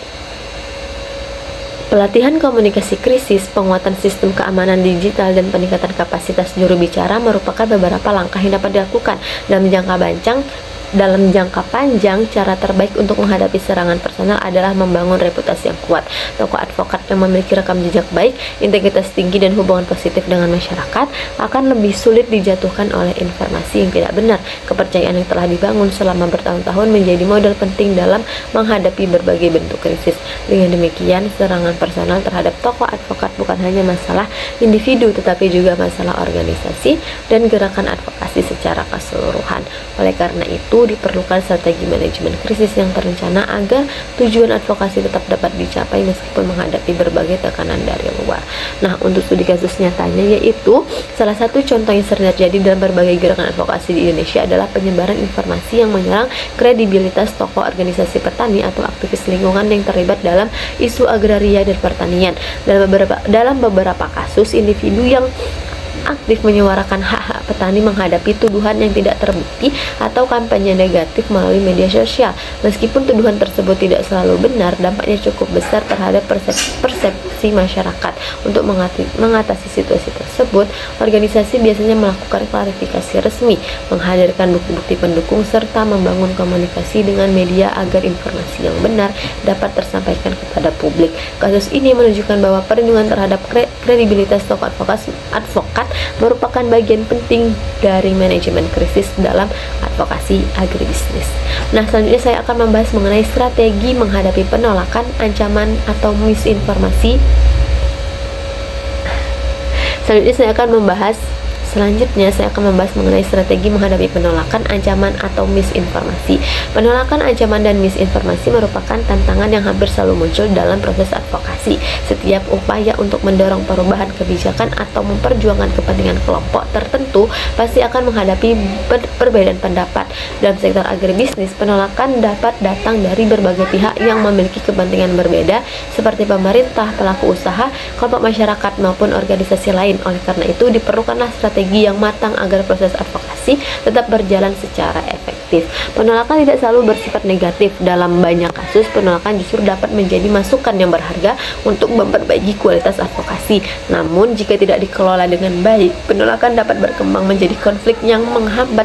Pelatihan komunikasi krisis, penguatan sistem keamanan digital, dan peningkatan kapasitas juru bicara merupakan beberapa langkah yang dapat dilakukan dalam jangka panjang dalam jangka panjang, cara terbaik untuk menghadapi serangan personal adalah membangun reputasi yang kuat. Tokoh advokat yang memiliki rekam jejak baik, integritas tinggi, dan hubungan positif dengan masyarakat akan lebih sulit dijatuhkan oleh informasi yang tidak benar. Kepercayaan yang telah dibangun selama bertahun-tahun menjadi modal penting dalam menghadapi berbagai bentuk krisis. Dengan demikian, serangan personal terhadap tokoh advokat bukan hanya masalah individu, tetapi juga masalah organisasi dan gerakan advokasi secara keseluruhan. Oleh karena itu, diperlukan strategi manajemen krisis yang terencana agar tujuan advokasi tetap dapat dicapai meskipun menghadapi berbagai tekanan dari luar. Nah, untuk studi kasus nyatanya, yaitu salah satu contoh yang sering terjadi dalam berbagai gerakan advokasi di Indonesia adalah penyebaran informasi yang menyerang kredibilitas tokoh organisasi petani atau aktivis lingkungan yang terlibat dalam isu agraria dan pertanian. Dalam beberapa kasus, individu yang aktif menyuarakan hak-hak petani menghadapi tuduhan yang tidak terbukti atau kampanye negatif melalui media sosial. Meskipun tuduhan tersebut tidak selalu benar, dampaknya cukup besar terhadap persepsi masyarakat. Untuk mengatasi situasi tersebut, organisasi biasanya melakukan klarifikasi resmi, menghadirkan bukti-bukti pendukung, serta membangun komunikasi dengan media agar informasi yang benar dapat tersampaikan kepada publik. Kasus ini menunjukkan bahwa perlindungan terhadap kredibilitas tokoh advokat merupakan bagian penting dari manajemen krisis dalam advokasi agribisnis. Nah, selanjutnya saya akan membahas mengenai strategi menghadapi penolakan, ancaman, atau misinformasi. Selanjutnya saya akan membahas mengenai strategi menghadapi penolakan, ancaman, atau misinformasi. Penolakan, ancaman, dan misinformasi merupakan tantangan yang hampir selalu muncul dalam proses advokasi. Setiap upaya untuk mendorong perubahan kebijakan atau memperjuangkan kepentingan kelompok tertentu pasti akan menghadapi perbedaan pendapat. Dalam sektor agribisnis, penolakan dapat datang dari berbagai pihak yang memiliki kepentingan berbeda, seperti pemerintah, pelaku usaha, kelompok masyarakat, maupun organisasi lain. Oleh karena itu, diperlukanlah strategi yang matang agar proses advokasi tetap berjalan secara efektif. Penolakan tidak selalu bersifat negatif. Dalam banyak kasus, penolakan justru dapat menjadi masukan yang berharga untuk memperbaiki kualitas advokasi. Namun, jika tidak dikelola dengan baik, penolakan dapat berkembang menjadi konflik yang menghambat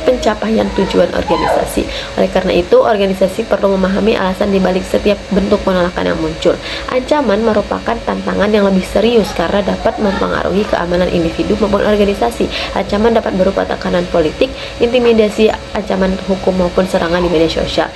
pencapaian tujuan organisasi. Oleh karena itu, organisasi perlu memahami alasan dibalik setiap bentuk penolakan yang muncul. Ancaman merupakan tantangan yang lebih serius karena dapat mempengaruhi keamanan individu maupun organisasi. Ancaman dapat berupa tekanan politik, intimidasi, ancaman hukum, maupun serangan di media sosial.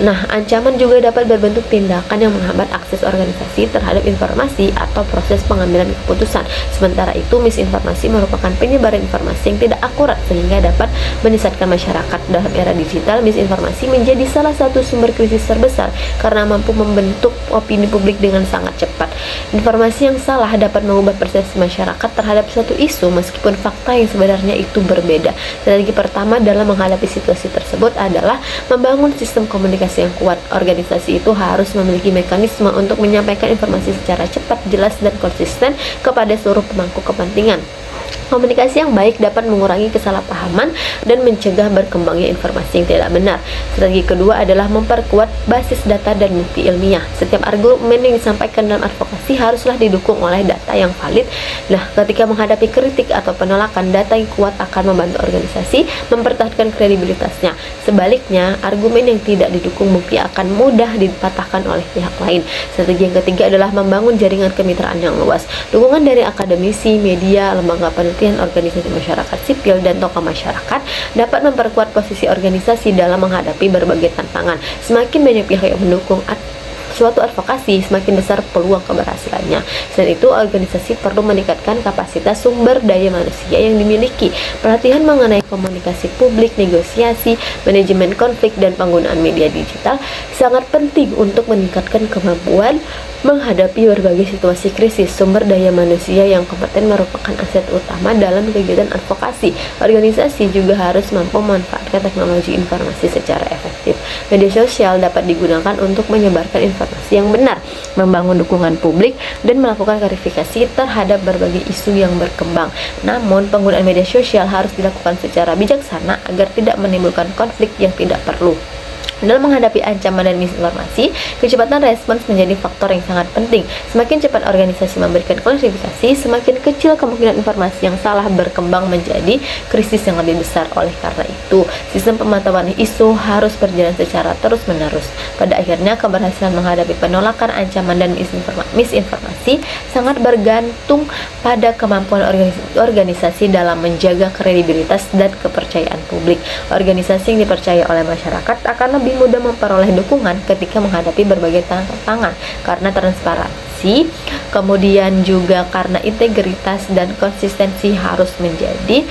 Nah, ancaman juga dapat berbentuk tindakan yang menghambat akses organisasi terhadap informasi atau proses pengambilan keputusan. Sementara itu, misinformasi merupakan penyebaran informasi yang tidak akurat sehingga dapat menyesatkan masyarakat. Dalam era digital, misinformasi menjadi salah satu sumber krisis terbesar karena mampu membentuk opini publik dengan sangat cepat. Informasi yang salah dapat mengubah persepsi masyarakat terhadap suatu isu meskipun fakta yang sebenarnya itu berbeda. Strategi pertama dalam menghadapi situasi tersebut adalah membangun sistem komunikasi yang kuat. Organisasi itu harus memiliki mekanisme untuk menyampaikan informasi secara cepat, jelas, dan konsisten kepada seluruh pemangku kepentingan. Komunikasi yang baik dapat mengurangi kesalahpahaman dan mencegah berkembangnya informasi yang tidak benar. Strategi kedua adalah memperkuat basis data dan bukti ilmiah. Setiap argumen yang disampaikan dalam advokasi haruslah didukung oleh data yang valid. Nah, ketika menghadapi kritik atau penolakan, data yang kuat akan membantu organisasi mempertahankan kredibilitasnya. Sebaliknya, argumen yang tidak didukung bukti akan mudah dipatahkan oleh pihak lain. Strategi yang ketiga adalah membangun jaringan kemitraan yang luas. Dukungan dari akademisi, media, lembaga penelitian, organisasi masyarakat sipil, dan tokoh masyarakat dapat memperkuat posisi organisasi dalam menghadapi berbagai tantangan. Semakin banyak pihak yang mendukung suatu advokasi, semakin besar peluang keberhasilannya. Selain itu, organisasi perlu meningkatkan kapasitas sumber daya manusia yang dimiliki. Pelatihan mengenai komunikasi publik, negosiasi, manajemen konflik, dan penggunaan media digital sangat penting untuk meningkatkan kemampuan menghadapi berbagai situasi krisis. Sumber daya manusia yang kompeten merupakan aset utama dalam kegiatan advokasi. Organisasi juga harus mampu memanfaatkan teknologi informasi secara efektif. Media sosial dapat digunakan untuk menyebarkan informasi yang benar, membangun dukungan publik, dan melakukan verifikasi terhadap berbagai isu yang berkembang. Namun, penggunaan media sosial harus dilakukan secara bijaksana agar tidak menimbulkan konflik yang tidak perlu. Dalam menghadapi ancaman dan misinformasi, kecepatan respons menjadi faktor yang sangat penting. Semakin cepat organisasi memberikan klarifikasi, semakin kecil kemungkinan informasi yang salah berkembang menjadi krisis yang lebih besar. Oleh karena itu, sistem pemantauan isu harus berjalan secara terus-menerus. Pada akhirnya, keberhasilan menghadapi penolakan, ancaman, dan misinformasi sangat bergantung pada kemampuan organisasi dalam menjaga kredibilitas dan kepercayaan publik. Organisasi yang dipercaya oleh masyarakat akan lebih mudah memperoleh dukungan ketika menghadapi berbagai tantangan karena transparansi, kemudian juga karena integritas dan konsistensi harus menjadi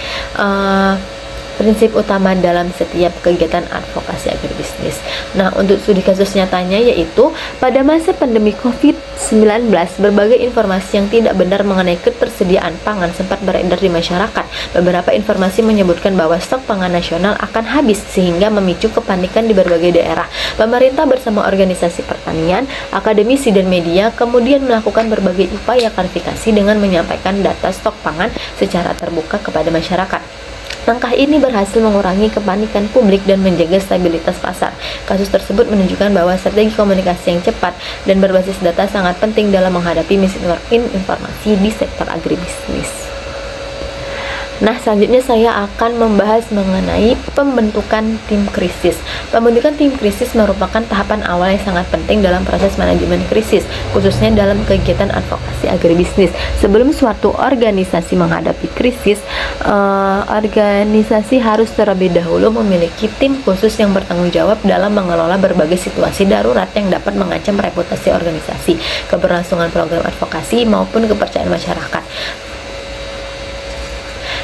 prinsip utama dalam setiap kegiatan advokasi agribisnis. Nah, untuk studi kasus nyatanya yaitu pada masa pandemi COVID-19, berbagai informasi yang tidak benar mengenai ketersediaan pangan sempat beredar di masyarakat. Beberapa informasi menyebutkan bahwa stok pangan nasional akan habis sehingga memicu kepanikan di berbagai daerah. Pemerintah bersama organisasi pertanian, akademisi, dan media kemudian melakukan berbagai upaya klarifikasi dengan menyampaikan data stok pangan secara terbuka kepada masyarakat. Langkah ini berhasil mengurangi kepanikan publik dan menjaga stabilitas pasar. Kasus tersebut menunjukkan bahwa strategi komunikasi yang cepat dan berbasis data sangat penting dalam menghadapi misinformasi di sektor agribisnis. Nah, selanjutnya saya akan membahas mengenai pembentukan tim krisis. Pembentukan tim krisis merupakan tahapan awal yang sangat penting dalam proses manajemen krisis, khususnya dalam kegiatan advokasi agribisnis. Sebelum suatu organisasi menghadapi krisis, organisasi harus terlebih dahulu memiliki tim khusus yang bertanggung jawab dalam mengelola berbagai situasi darurat yang dapat mengancam reputasi organisasi, keberlangsungan program advokasi, maupun kepercayaan masyarakat.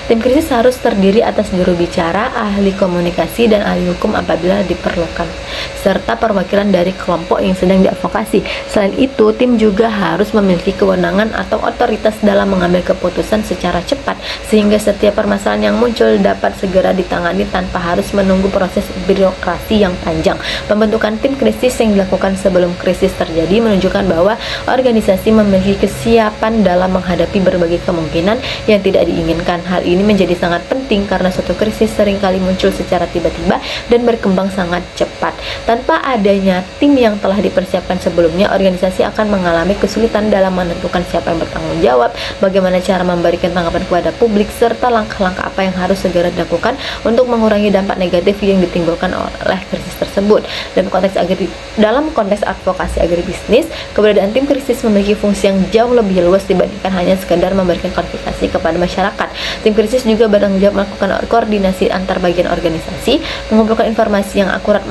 Tim krisis harus terdiri atas juru bicara, ahli komunikasi, dan ahli hukum apabila diperlukan, serta perwakilan dari kelompok yang sedang diadvokasi. Selain itu, tim juga harus memiliki kewenangan atau otoritas dalam mengambil keputusan secara cepat, sehingga setiap permasalahan yang muncul dapat segera ditangani tanpa harus menunggu proses birokrasi yang panjang. Pembentukan tim krisis yang dilakukan sebelum krisis terjadi menunjukkan bahwa organisasi memiliki kesiapan dalam menghadapi berbagai kemungkinan yang tidak diinginkan. Hal ini menjadi sangat penting karena suatu krisis seringkali muncul secara tiba-tiba dan berkembang sangat cepat. Tanpa adanya tim yang telah dipersiapkan sebelumnya, organisasi akan mengalami kesulitan dalam menentukan siapa yang bertanggung jawab, bagaimana cara memberikan tanggapan kepada publik, serta langkah-langkah apa yang harus segera dilakukan untuk mengurangi dampak negatif yang ditimbulkan oleh krisis tersebut. Dalam konteks advokasi agribisnis, keberadaan tim krisis memiliki fungsi yang jauh lebih luas dibandingkan hanya sekadar memberikan klarifikasi kepada masyarakat. Tim krisis juga bertanggung jawab melakukan koordinasi antar bagian organisasi, mengumpulkan informasi yang akurat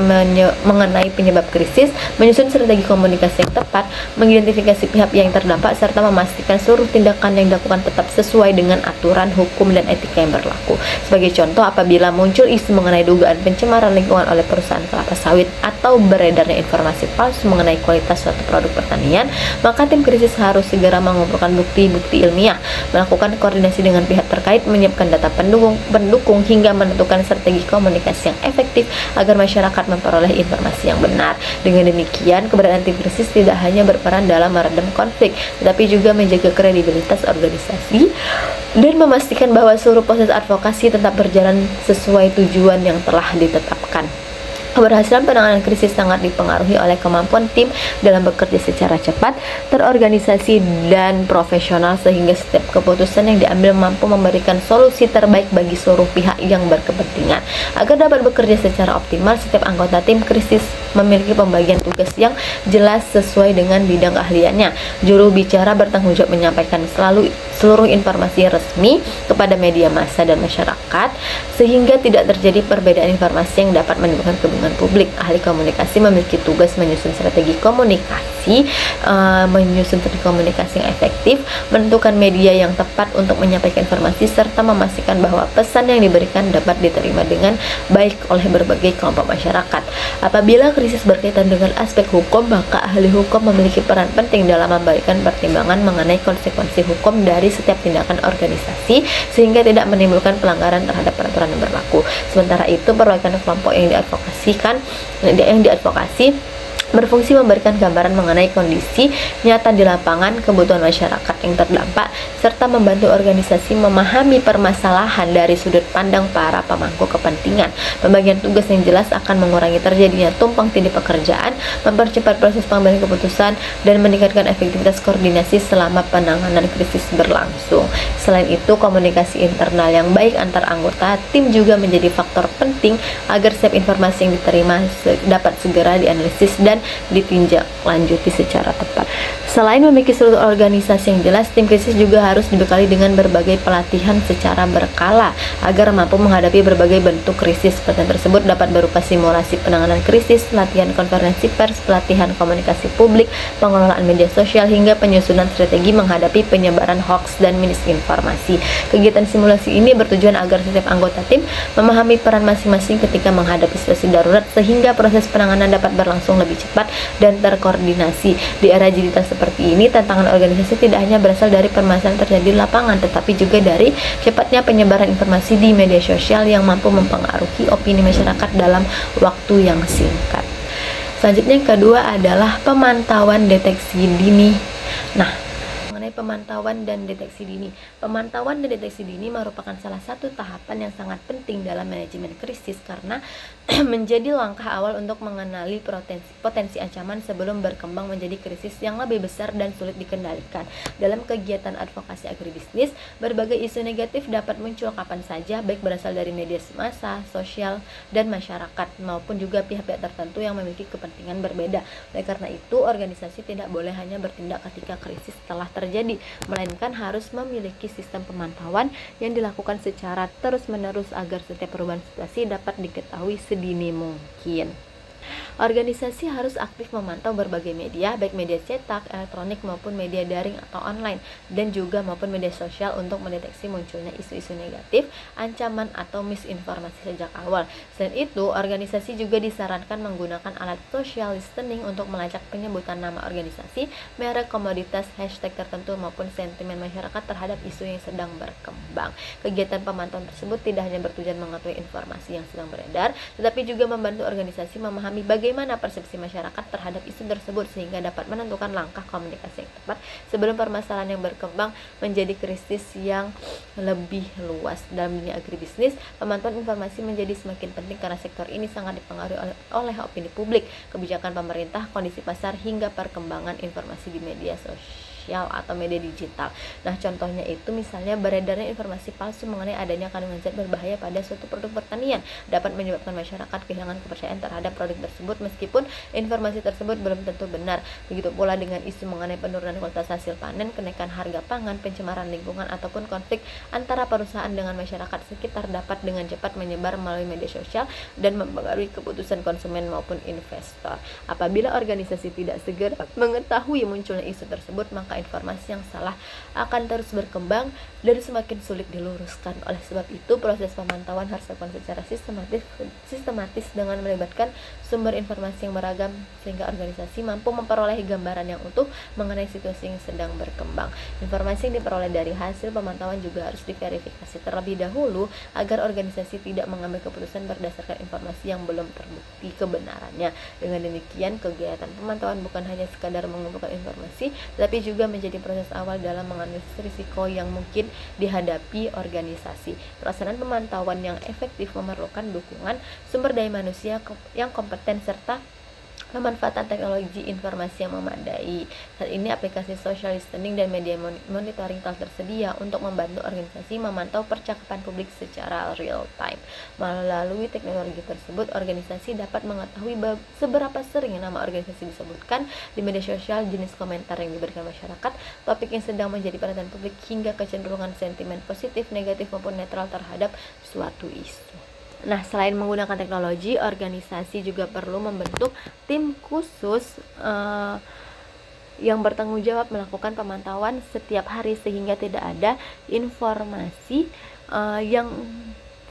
mengenai penyebab krisis, menyusun strategi komunikasi yang tepat, mengidentifikasi pihak yang terdampak, serta memastikan seluruh tindakan yang dilakukan tetap sesuai dengan aturan hukum dan etika yang berlaku. Sebagai contoh, apabila muncul isu mengenai dugaan pencemaran lingkungan oleh perusahaan kelapa sawit atau beredarnya informasi palsu mengenai kualitas suatu produk pertanian, maka tim krisis harus segera mengumpulkan bukti-bukti ilmiah, melakukan koordinasi dengan pihak terkait, menyiapkan data pendukung hingga menentukan strategi komunikasi yang efektif agar masyarakat memperoleh informasi yang benar. Dengan demikian, keberadaan tim krisis tidak hanya berperan dalam meredam konflik, tetapi juga menjaga kredibilitas organisasi dan memastikan bahwa seluruh proses advokasi tetap berjalan sesuai tujuan yang telah ditetapkan. Keberhasilan penanganan krisis sangat dipengaruhi oleh kemampuan tim dalam bekerja secara cepat, terorganisasi, dan profesional, sehingga setiap keputusan yang diambil mampu memberikan solusi terbaik bagi seluruh pihak yang berkepentingan. Agar dapat bekerja secara optimal, setiap anggota tim krisis memiliki pembagian tugas yang jelas sesuai dengan bidang keahliannya. Juru bicara bertanggung jawab menyampaikan seluruh informasi resmi kepada media massa dan masyarakat, sehingga tidak terjadi perbedaan informasi yang dapat menimbulkan kebingungan publik. Ahli komunikasi memiliki tugas menyusun strategi komunikasi, yang efektif, menentukan media yang tepat untuk menyampaikan informasi, serta memastikan bahwa pesan yang diberikan dapat diterima dengan baik oleh berbagai kelompok masyarakat. Apabila krisis berkaitan dengan aspek hukum, maka ahli hukum memiliki peran penting dalam memberikan pertimbangan mengenai konsekuensi hukum dari setiap tindakan organisasi, sehingga tidak menimbulkan pelanggaran terhadap peraturan yang berlaku. Sementara itu, perwakilan kelompok yang diadvokasi berfungsi memberikan gambaran mengenai kondisi nyata di lapangan, kebutuhan masyarakat yang terdampak, serta membantu organisasi memahami permasalahan dari sudut pandang para pemangku kepentingan. Pembagian tugas yang jelas akan mengurangi terjadinya tumpang tindih pekerjaan, mempercepat proses pengambilan keputusan, dan meningkatkan efektivitas koordinasi selama penanganan krisis berlangsung. Selain itu, komunikasi internal yang baik antar anggota tim juga menjadi faktor penting agar setiap informasi yang diterima dapat segera dianalisis dan ditinjak lanjuti secara tepat. Selain memiliki struktur organisasi yang jelas, tim krisis juga harus dibekali dengan berbagai pelatihan secara berkala agar mampu menghadapi berbagai bentuk krisis. Pelatihan tersebut dapat berupa simulasi penanganan krisis, latihan konferensi pers, pelatihan komunikasi publik, pengelolaan media sosial, hingga penyusunan strategi menghadapi penyebaran hoaks dan misinformasi. Kegiatan simulasi ini bertujuan agar setiap anggota tim memahami peran masing-masing ketika menghadapi situasi darurat, sehingga proses penanganan dapat berlangsung lebih cepat dan terkoordinasi. Di era digital seperti ini, tantangan organisasi tidak hanya berasal dari permasalahan terjadi di lapangan, tetapi juga dari cepatnya penyebaran informasi di media sosial yang mampu mempengaruhi opini masyarakat dalam waktu yang singkat. Selanjutnya yang kedua adalah pemantauan deteksi dini. Nah, mengenai pemantauan dan deteksi dini. Pemantauan dan deteksi dini merupakan salah satu tahapan yang sangat penting dalam manajemen krisis karena menjadi langkah awal untuk mengenali potensi ancaman sebelum berkembang menjadi krisis yang lebih besar dan sulit dikendalikan. Dalam kegiatan advokasi agribisnis, berbagai isu negatif dapat muncul kapan saja, baik berasal dari media massa, sosial, dan masyarakat, maupun juga pihak-pihak tertentu yang memiliki kepentingan berbeda. Oleh karena itu, organisasi tidak boleh hanya bertindak ketika krisis telah terjadi, melainkan harus memiliki sistem pemantauan yang dilakukan secara terus-menerus agar setiap perubahan situasi dapat diketahui sedini mungkin. Organisasi harus aktif memantau berbagai media, baik media cetak, elektronik maupun media daring atau online, dan juga maupun media sosial untuk mendeteksi munculnya isu-isu negatif, ancaman atau misinformasi sejak awal. Selain itu, organisasi juga disarankan menggunakan alat social listening untuk melacak penyebutan nama organisasi, merek, komoditas, hashtag tertentu maupun sentimen masyarakat terhadap isu yang sedang berkembang. Kegiatan pemantauan tersebut tidak hanya bertujuan mengetahui informasi yang sedang beredar, tetapi juga membantu organisasi memahami bagaimana persepsi masyarakat terhadap isu tersebut sehingga dapat menentukan langkah komunikasi yang tepat sebelum permasalahan yang berkembang menjadi krisis yang lebih luas. Dalam dunia agribisnis, pemantauan informasi menjadi semakin penting karena sektor ini sangat dipengaruhi oleh opini publik, kebijakan pemerintah, kondisi pasar, hingga perkembangan informasi di media sosial atau media digital. Nah, contohnya itu misalnya beredarnya informasi palsu mengenai adanya kandungan zat berbahaya pada suatu produk pertanian dapat menyebabkan masyarakat kehilangan kepercayaan terhadap produk tersebut meskipun informasi tersebut belum tentu benar. Begitu pula dengan isu mengenai penurunan kualitas hasil panen, kenaikan harga pangan, pencemaran lingkungan ataupun konflik antara perusahaan dengan masyarakat sekitar dapat dengan cepat menyebar melalui media sosial dan mempengaruhi keputusan konsumen maupun investor. Apabila organisasi tidak segera mengetahui munculnya isu tersebut, maka informasi yang salah akan terus berkembang dan semakin sulit diluruskan. Oleh sebab itu, proses pemantauan harus dilakukan secara sistematis dengan melibatkan sumber informasi yang beragam sehingga organisasi mampu memperoleh gambaran yang utuh mengenai situasi yang sedang berkembang. Informasi yang diperoleh dari hasil pemantauan juga harus diverifikasi terlebih dahulu agar organisasi tidak mengambil keputusan berdasarkan informasi yang belum terbukti kebenarannya. Dengan demikian, kegiatan pemantauan bukan hanya sekadar mengumpulkan informasi, tetapi juga menjadi proses awal dalam menganalisis risiko yang mungkin dihadapi organisasi. Pelaksanaan pemantauan yang efektif memerlukan dukungan sumber daya manusia yang kompeten serta pemanfaatan teknologi informasi yang memadai. Saat ini aplikasi social listening dan media monitoring telah tersedia untuk membantu organisasi memantau percakapan publik secara real time. Melalui teknologi tersebut, organisasi dapat mengetahui seberapa sering nama organisasi disebutkan di media sosial, jenis komentar yang diberikan masyarakat, topik yang sedang menjadi perhatian publik, hingga kecenderungan sentimen positif, negatif maupun netral terhadap suatu isu. Nah, selain menggunakan teknologi, organisasi juga perlu membentuk tim khusus yang bertanggung jawab melakukan pemantauan setiap hari sehingga tidak ada informasi yang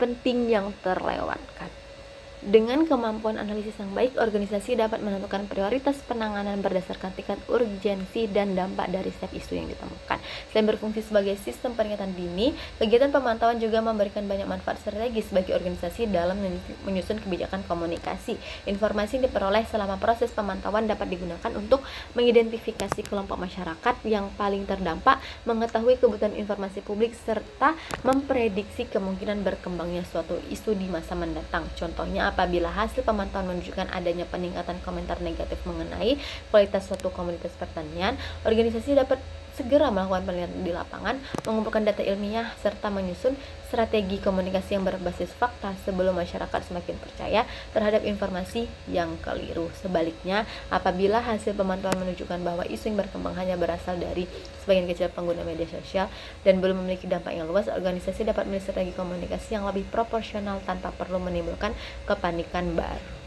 penting yang terlewatkan. Dengan kemampuan analisis yang baik, organisasi dapat menentukan prioritas penanganan berdasarkan tingkat urgensi dan dampak dari setiap isu yang ditemukan. Selain berfungsi sebagai sistem peringatan dini, kegiatan pemantauan juga memberikan banyak manfaat strategis bagi organisasi dalam menyusun kebijakan komunikasi. Informasi yang diperoleh selama proses pemantauan dapat digunakan untuk mengidentifikasi kelompok masyarakat yang paling terdampak, mengetahui kebutuhan informasi publik, serta memprediksi kemungkinan berkembangnya suatu isu di masa mendatang. Contohnya, apabila hasil pemantauan menunjukkan adanya peningkatan komentar negatif mengenai kualitas suatu komoditas pertanian, organisasi dapat segera melakukan penelitian di lapangan, mengumpulkan data ilmiah, serta menyusun strategi komunikasi yang berbasis fakta sebelum masyarakat semakin percaya terhadap informasi yang keliru. Sebaliknya, apabila hasil pemantauan menunjukkan bahwa isu yang berkembang hanya berasal dari sebagian kecil pengguna media sosial dan belum memiliki dampak yang luas, organisasi dapat memilih strategi komunikasi yang lebih proporsional tanpa perlu menimbulkan kepanikan baru.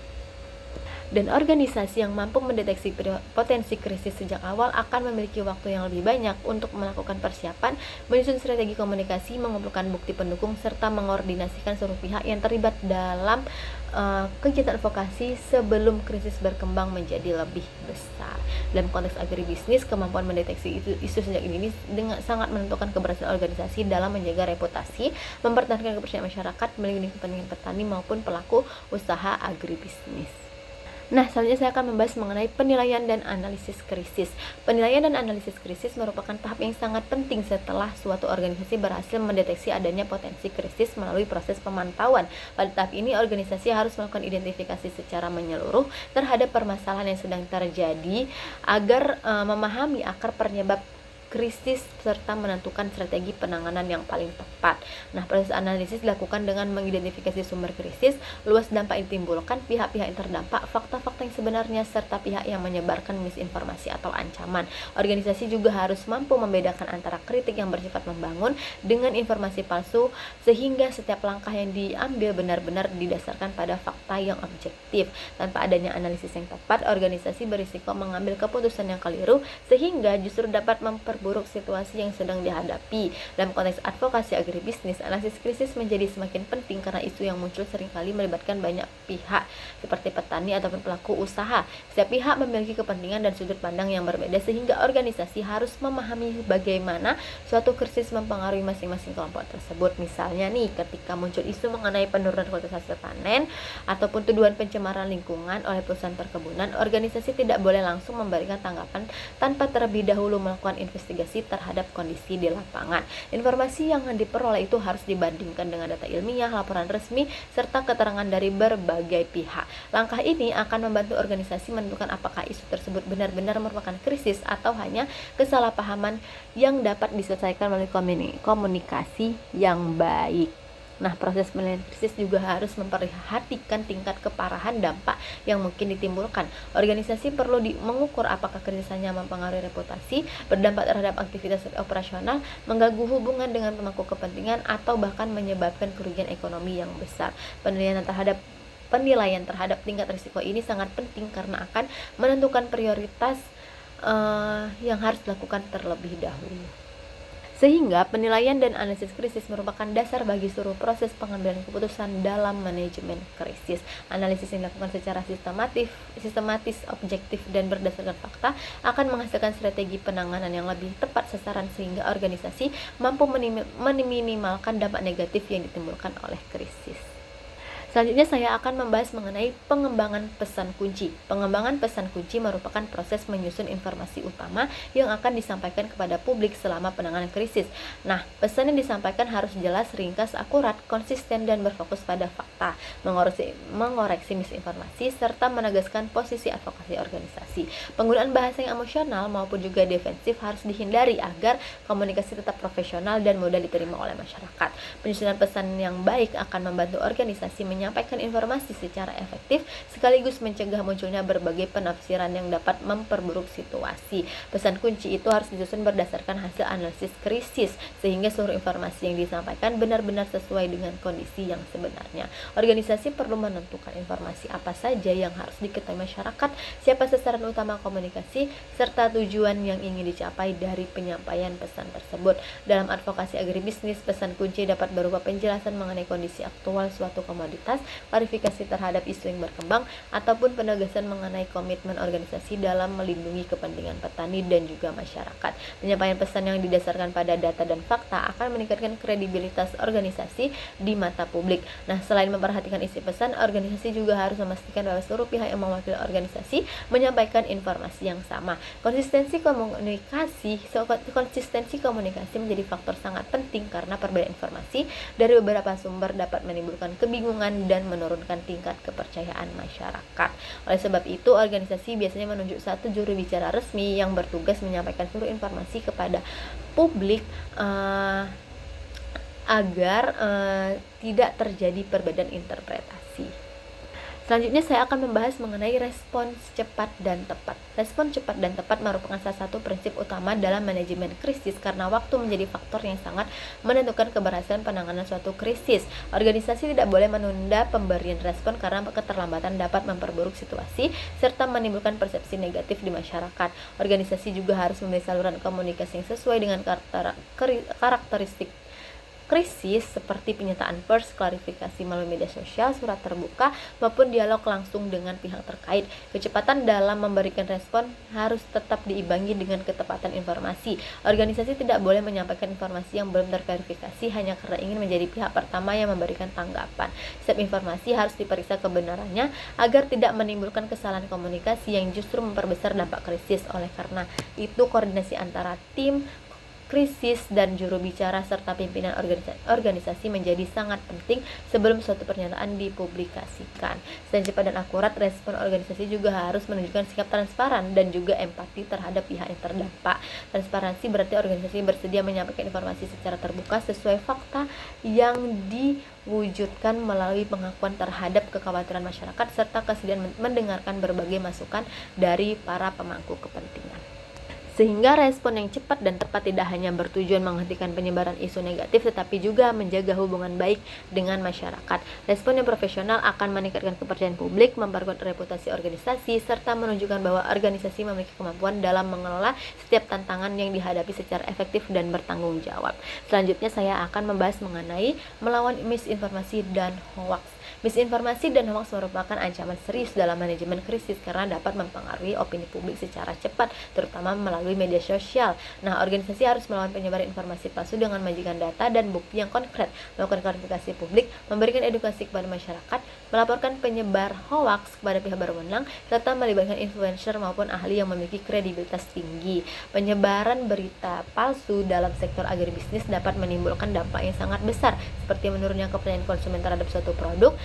Dan organisasi yang mampu mendeteksi potensi krisis sejak awal akan memiliki waktu yang lebih banyak untuk melakukan persiapan, menyusun strategi komunikasi, mengumpulkan bukti pendukung, serta mengordinasikan seluruh pihak yang terlibat dalam kegiatan advokasi sebelum krisis berkembang menjadi lebih besar. Dalam konteks agribisnis, kemampuan mendeteksi isu sejak ini dengan sangat menentukan keberhasilan organisasi dalam menjaga reputasi, mempertahankan kepercayaan masyarakat, melindungi kepentingan petani maupun pelaku usaha agribisnis. Nah, selanjutnya saya akan membahas mengenai penilaian dan analisis krisis. Penilaian dan analisis krisis merupakan tahap yang sangat penting setelah suatu organisasi berhasil mendeteksi adanya potensi krisis melalui proses pemantauan. Pada tahap ini, organisasi harus melakukan identifikasi secara menyeluruh terhadap permasalahan yang sedang terjadi agar memahami akar penyebab krisis serta menentukan strategi penanganan yang paling tepat. Nah, proses analisis dilakukan dengan mengidentifikasi sumber krisis, luas dampak yang ditimbulkan, pihak-pihak yang terdampak, fakta-fakta yang sebenarnya, serta pihak yang menyebarkan misinformasi atau ancaman. Organisasi juga harus mampu membedakan antara kritik yang bersifat membangun dengan informasi palsu, sehingga setiap langkah yang diambil benar-benar didasarkan pada fakta yang objektif. Tanpa adanya analisis yang tepat, organisasi berisiko mengambil keputusan yang keliru, sehingga justru dapat memperburuk situasi yang sedang dihadapi. Dalam konteks advokasi agribisnis, analisis krisis menjadi semakin penting karena isu yang muncul seringkali melibatkan banyak pihak seperti petani ataupun pelaku usaha. Setiap pihak memiliki kepentingan dan sudut pandang yang berbeda, sehingga organisasi harus memahami bagaimana suatu krisis mempengaruhi masing-masing kelompok tersebut. Misalnya nih, ketika muncul isu mengenai penurunan kualitas hasil panen ataupun tuduhan pencemaran lingkungan oleh perusahaan perkebunan, organisasi tidak boleh langsung memberikan tanggapan tanpa terlebih dahulu melakukan investigasi terhadap kondisi di lapangan. Informasi yang diperoleh itu harus dibandingkan dengan data ilmiah, laporan resmi, serta keterangan dari berbagai pihak. Langkah ini akan membantu organisasi menentukan apakah isu tersebut benar-benar merupakan krisis atau hanya kesalahpahaman yang dapat diselesaikan melalui komunikasi yang baik. Nah, proses penilaian krisis juga harus memperhatikan tingkat keparahan dampak yang mungkin ditimbulkan. Organisasi perlu mengukur apakah krisis hanya mempengaruhi reputasi, berdampak terhadap aktivitas operasional, mengganggu hubungan dengan pemangku kepentingan, atau bahkan menyebabkan kerugian ekonomi yang besar. Penilaian terhadap tingkat risiko ini sangat penting karena akan menentukan prioritas yang harus dilakukan terlebih dahulu. Sehingga penilaian dan analisis krisis merupakan dasar bagi seluruh proses pengambilan keputusan dalam manajemen krisis. Analisis yang dilakukan secara sistematis, objektif, dan berdasarkan fakta akan menghasilkan strategi penanganan yang lebih tepat sasaran sehingga organisasi mampu meminimalkan dampak negatif yang ditimbulkan oleh krisis. Selanjutnya saya akan membahas mengenai pengembangan pesan kunci. Pengembangan pesan kunci merupakan proses menyusun informasi utama yang akan disampaikan kepada publik selama penanganan krisis. Nah, pesan yang disampaikan harus jelas, ringkas, akurat, konsisten, dan berfokus pada fakta, mengoreksi misinformasi, serta menegaskan posisi advokasi organisasi. Penggunaan bahasa yang emosional maupun juga defensif harus dihindari agar komunikasi tetap profesional dan mudah diterima oleh masyarakat. Penyusunan pesan yang baik akan membantu organisasi menyampaikan informasi secara efektif sekaligus mencegah munculnya berbagai penafsiran yang dapat memperburuk situasi. Pesan kunci itu harus disusun berdasarkan hasil analisis krisis sehingga seluruh informasi yang disampaikan benar-benar sesuai dengan kondisi yang sebenarnya. Organisasi perlu menentukan informasi apa saja yang harus diketahui masyarakat, siapa sasaran utama komunikasi, serta tujuan yang ingin dicapai dari penyampaian pesan tersebut. Dalam advokasi agribisnis, pesan kunci dapat berupa penjelasan mengenai kondisi aktual suatu komoditas, prioritas, klarifikasi terhadap isu yang berkembang, ataupun penegasan mengenai komitmen organisasi dalam melindungi kepentingan petani dan juga masyarakat. Penyampaian pesan yang didasarkan pada data dan fakta akan meningkatkan kredibilitas organisasi di mata publik. Nah, selain memperhatikan isi pesan, organisasi juga harus memastikan bahwa seluruh pihak yang mewakili organisasi menyampaikan informasi yang sama. Konsistensi komunikasi menjadi faktor sangat penting karena perbedaan informasi dari beberapa sumber dapat menimbulkan kebingungan dan menurunkan tingkat kepercayaan masyarakat. Oleh sebab itu, organisasi biasanya menunjuk satu juru bicara resmi yang bertugas menyampaikan seluruh informasi kepada publik agar tidak terjadi perbedaan interpretasi. Selanjutnya saya akan membahas mengenai respons cepat dan tepat. Respon cepat dan tepat merupakan salah satu prinsip utama dalam manajemen krisis karena waktu menjadi faktor yang sangat menentukan keberhasilan penanganan suatu krisis. Organisasi tidak boleh menunda pemberian respon karena keterlambatan dapat memperburuk situasi serta menimbulkan persepsi negatif di masyarakat. Organisasi juga harus memiliki saluran komunikasi yang sesuai dengan karakteristik krisis seperti penyataan pers, klarifikasi melalui media sosial, surat terbuka, maupun dialog langsung dengan pihak terkait. Kecepatan dalam memberikan respon harus tetap diimbangi dengan ketepatan informasi. Organisasi tidak boleh menyampaikan informasi yang belum terverifikasi hanya karena ingin menjadi pihak pertama yang memberikan tanggapan. Setiap informasi harus diperiksa kebenarannya agar tidak menimbulkan kesalahan komunikasi yang justru memperbesar dampak krisis. Oleh karena itu, koordinasi antara tim krisis dan juru bicara serta pimpinan organisasi menjadi sangat penting sebelum suatu pernyataan dipublikasikan. Selain cepat dan akurat, respon organisasi juga harus menunjukkan sikap transparan dan juga empati terhadap pihak yang terdampak. Transparansi berarti organisasi bersedia menyampaikan informasi secara terbuka sesuai fakta yang diwujudkan melalui pengakuan terhadap kekhawatiran masyarakat serta kesediaan mendengarkan berbagai masukan dari para pemangku kepentingan. Sehingga respon yang cepat dan tepat tidak hanya bertujuan menghentikan penyebaran isu negatif tetapi juga menjaga hubungan baik dengan masyarakat. Respon yang profesional akan meningkatkan kepercayaan publik, memperkuat reputasi organisasi, serta menunjukkan bahwa organisasi memiliki kemampuan dalam mengelola setiap tantangan yang dihadapi secara efektif dan bertanggung jawab. Selanjutnya saya akan membahas mengenai melawan misinformasi dan hoaks. Misinformasi dan hoaks merupakan ancaman serius dalam manajemen krisis karena dapat mempengaruhi opini publik secara cepat, terutama melalui media sosial. Nah, organisasi harus melawan penyebaran informasi palsu dengan menyajikan data dan bukti yang konkret, melakukan klarifikasi publik, memberikan edukasi kepada masyarakat, melaporkan penyebar hoaks kepada pihak berwenang, serta melibatkan influencer maupun ahli yang memiliki kredibilitas tinggi. Penyebaran berita palsu dalam sektor agribisnis dapat menimbulkan dampak yang sangat besar, seperti menurunnya kepercayaan konsumen terhadap suatu produk,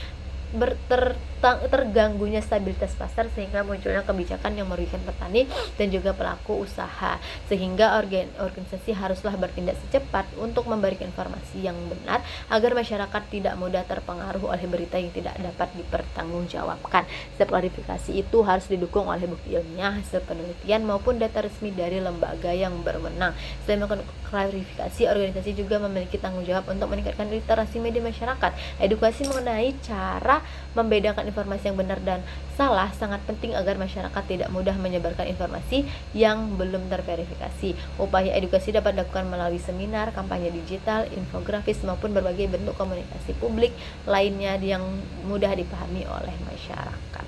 terganggunya stabilitas pasar sehingga munculnya kebijakan yang merugikan petani dan juga pelaku usaha, sehingga organisasi haruslah bertindak secepat untuk memberikan informasi yang benar agar masyarakat tidak mudah terpengaruh oleh berita yang tidak dapat dipertanggungjawabkan. Setiap klarifikasi itu harus didukung oleh bukti ilmiah, hasil penelitian maupun data resmi dari lembaga yang berwenang. Selain melakukan klarifikasi, organisasi juga memiliki tanggung jawab untuk meningkatkan literasi media masyarakat. Edukasi mengenai cara membedakan informasi yang benar dan salah sangat penting agar masyarakat tidak mudah menyebarkan informasi yang belum terverifikasi. Upaya edukasi dapat dilakukan melalui seminar, kampanye digital, infografis maupun berbagai bentuk komunikasi publik lainnya yang mudah dipahami oleh masyarakat.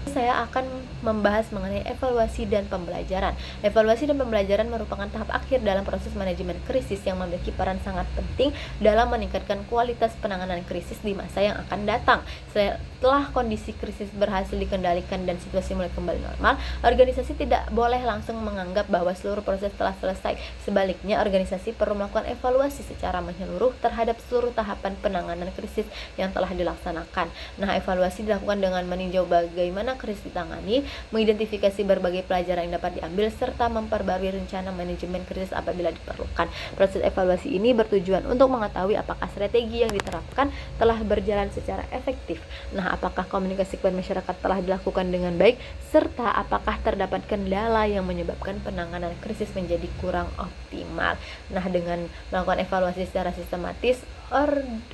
Saya akan membahas mengenai evaluasi dan pembelajaran. Evaluasi dan pembelajaran merupakan tahap akhir dalam proses manajemen krisis yang memiliki peran sangat penting dalam meningkatkan kualitas penanganan krisis di masa yang akan datang. Setelah kondisi krisis berhasil dikendalikan dan situasi mulai kembali normal, organisasi tidak boleh langsung menganggap bahwa seluruh proses telah selesai. Sebaliknya, organisasi perlu melakukan evaluasi secara menyeluruh terhadap seluruh tahapan penanganan krisis yang telah dilaksanakan. Nah, evaluasi dilakukan dengan meninjau bagaimana krisis ditangani, mengidentifikasi berbagai pelajaran yang dapat diambil, serta memperbarui rencana manajemen krisis apabila diperlukan. Proses evaluasi ini bertujuan untuk mengetahui apakah strategi yang diterapkan telah berjalan secara efektif. Nah, apakah komunikasi kepada masyarakat telah dilakukan dengan baik, serta apakah terdapat kendala yang menyebabkan penanganan krisis menjadi kurang optimal. Nah, dengan melakukan evaluasi secara sistematis,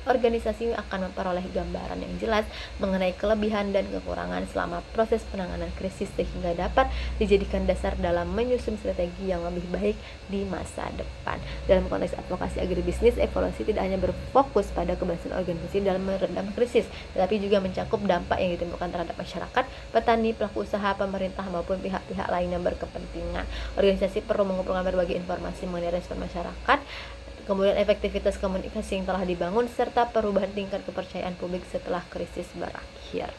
organisasi akan memperoleh gambaran yang jelas mengenai kelebihan dan kekurangan selama proses penanganan krisis sehingga dapat dijadikan dasar dalam menyusun strategi yang lebih baik di masa depan. Dalam konteks advokasi agribisnis, evaluasi tidak hanya berfokus pada keberhasilan organisasi dalam meredam krisis, tetapi juga mencakup dampak yang ditimbulkan terhadap masyarakat, petani, pelaku usaha, pemerintah maupun pihak-pihak lain yang berkepentingan. Organisasi perlu mengumpulkan berbagai informasi mengenai respon masyarakat, kemudian efektivitas komunikasi yang telah dibangun, serta perubahan tingkat kepercayaan publik setelah krisis berakhir.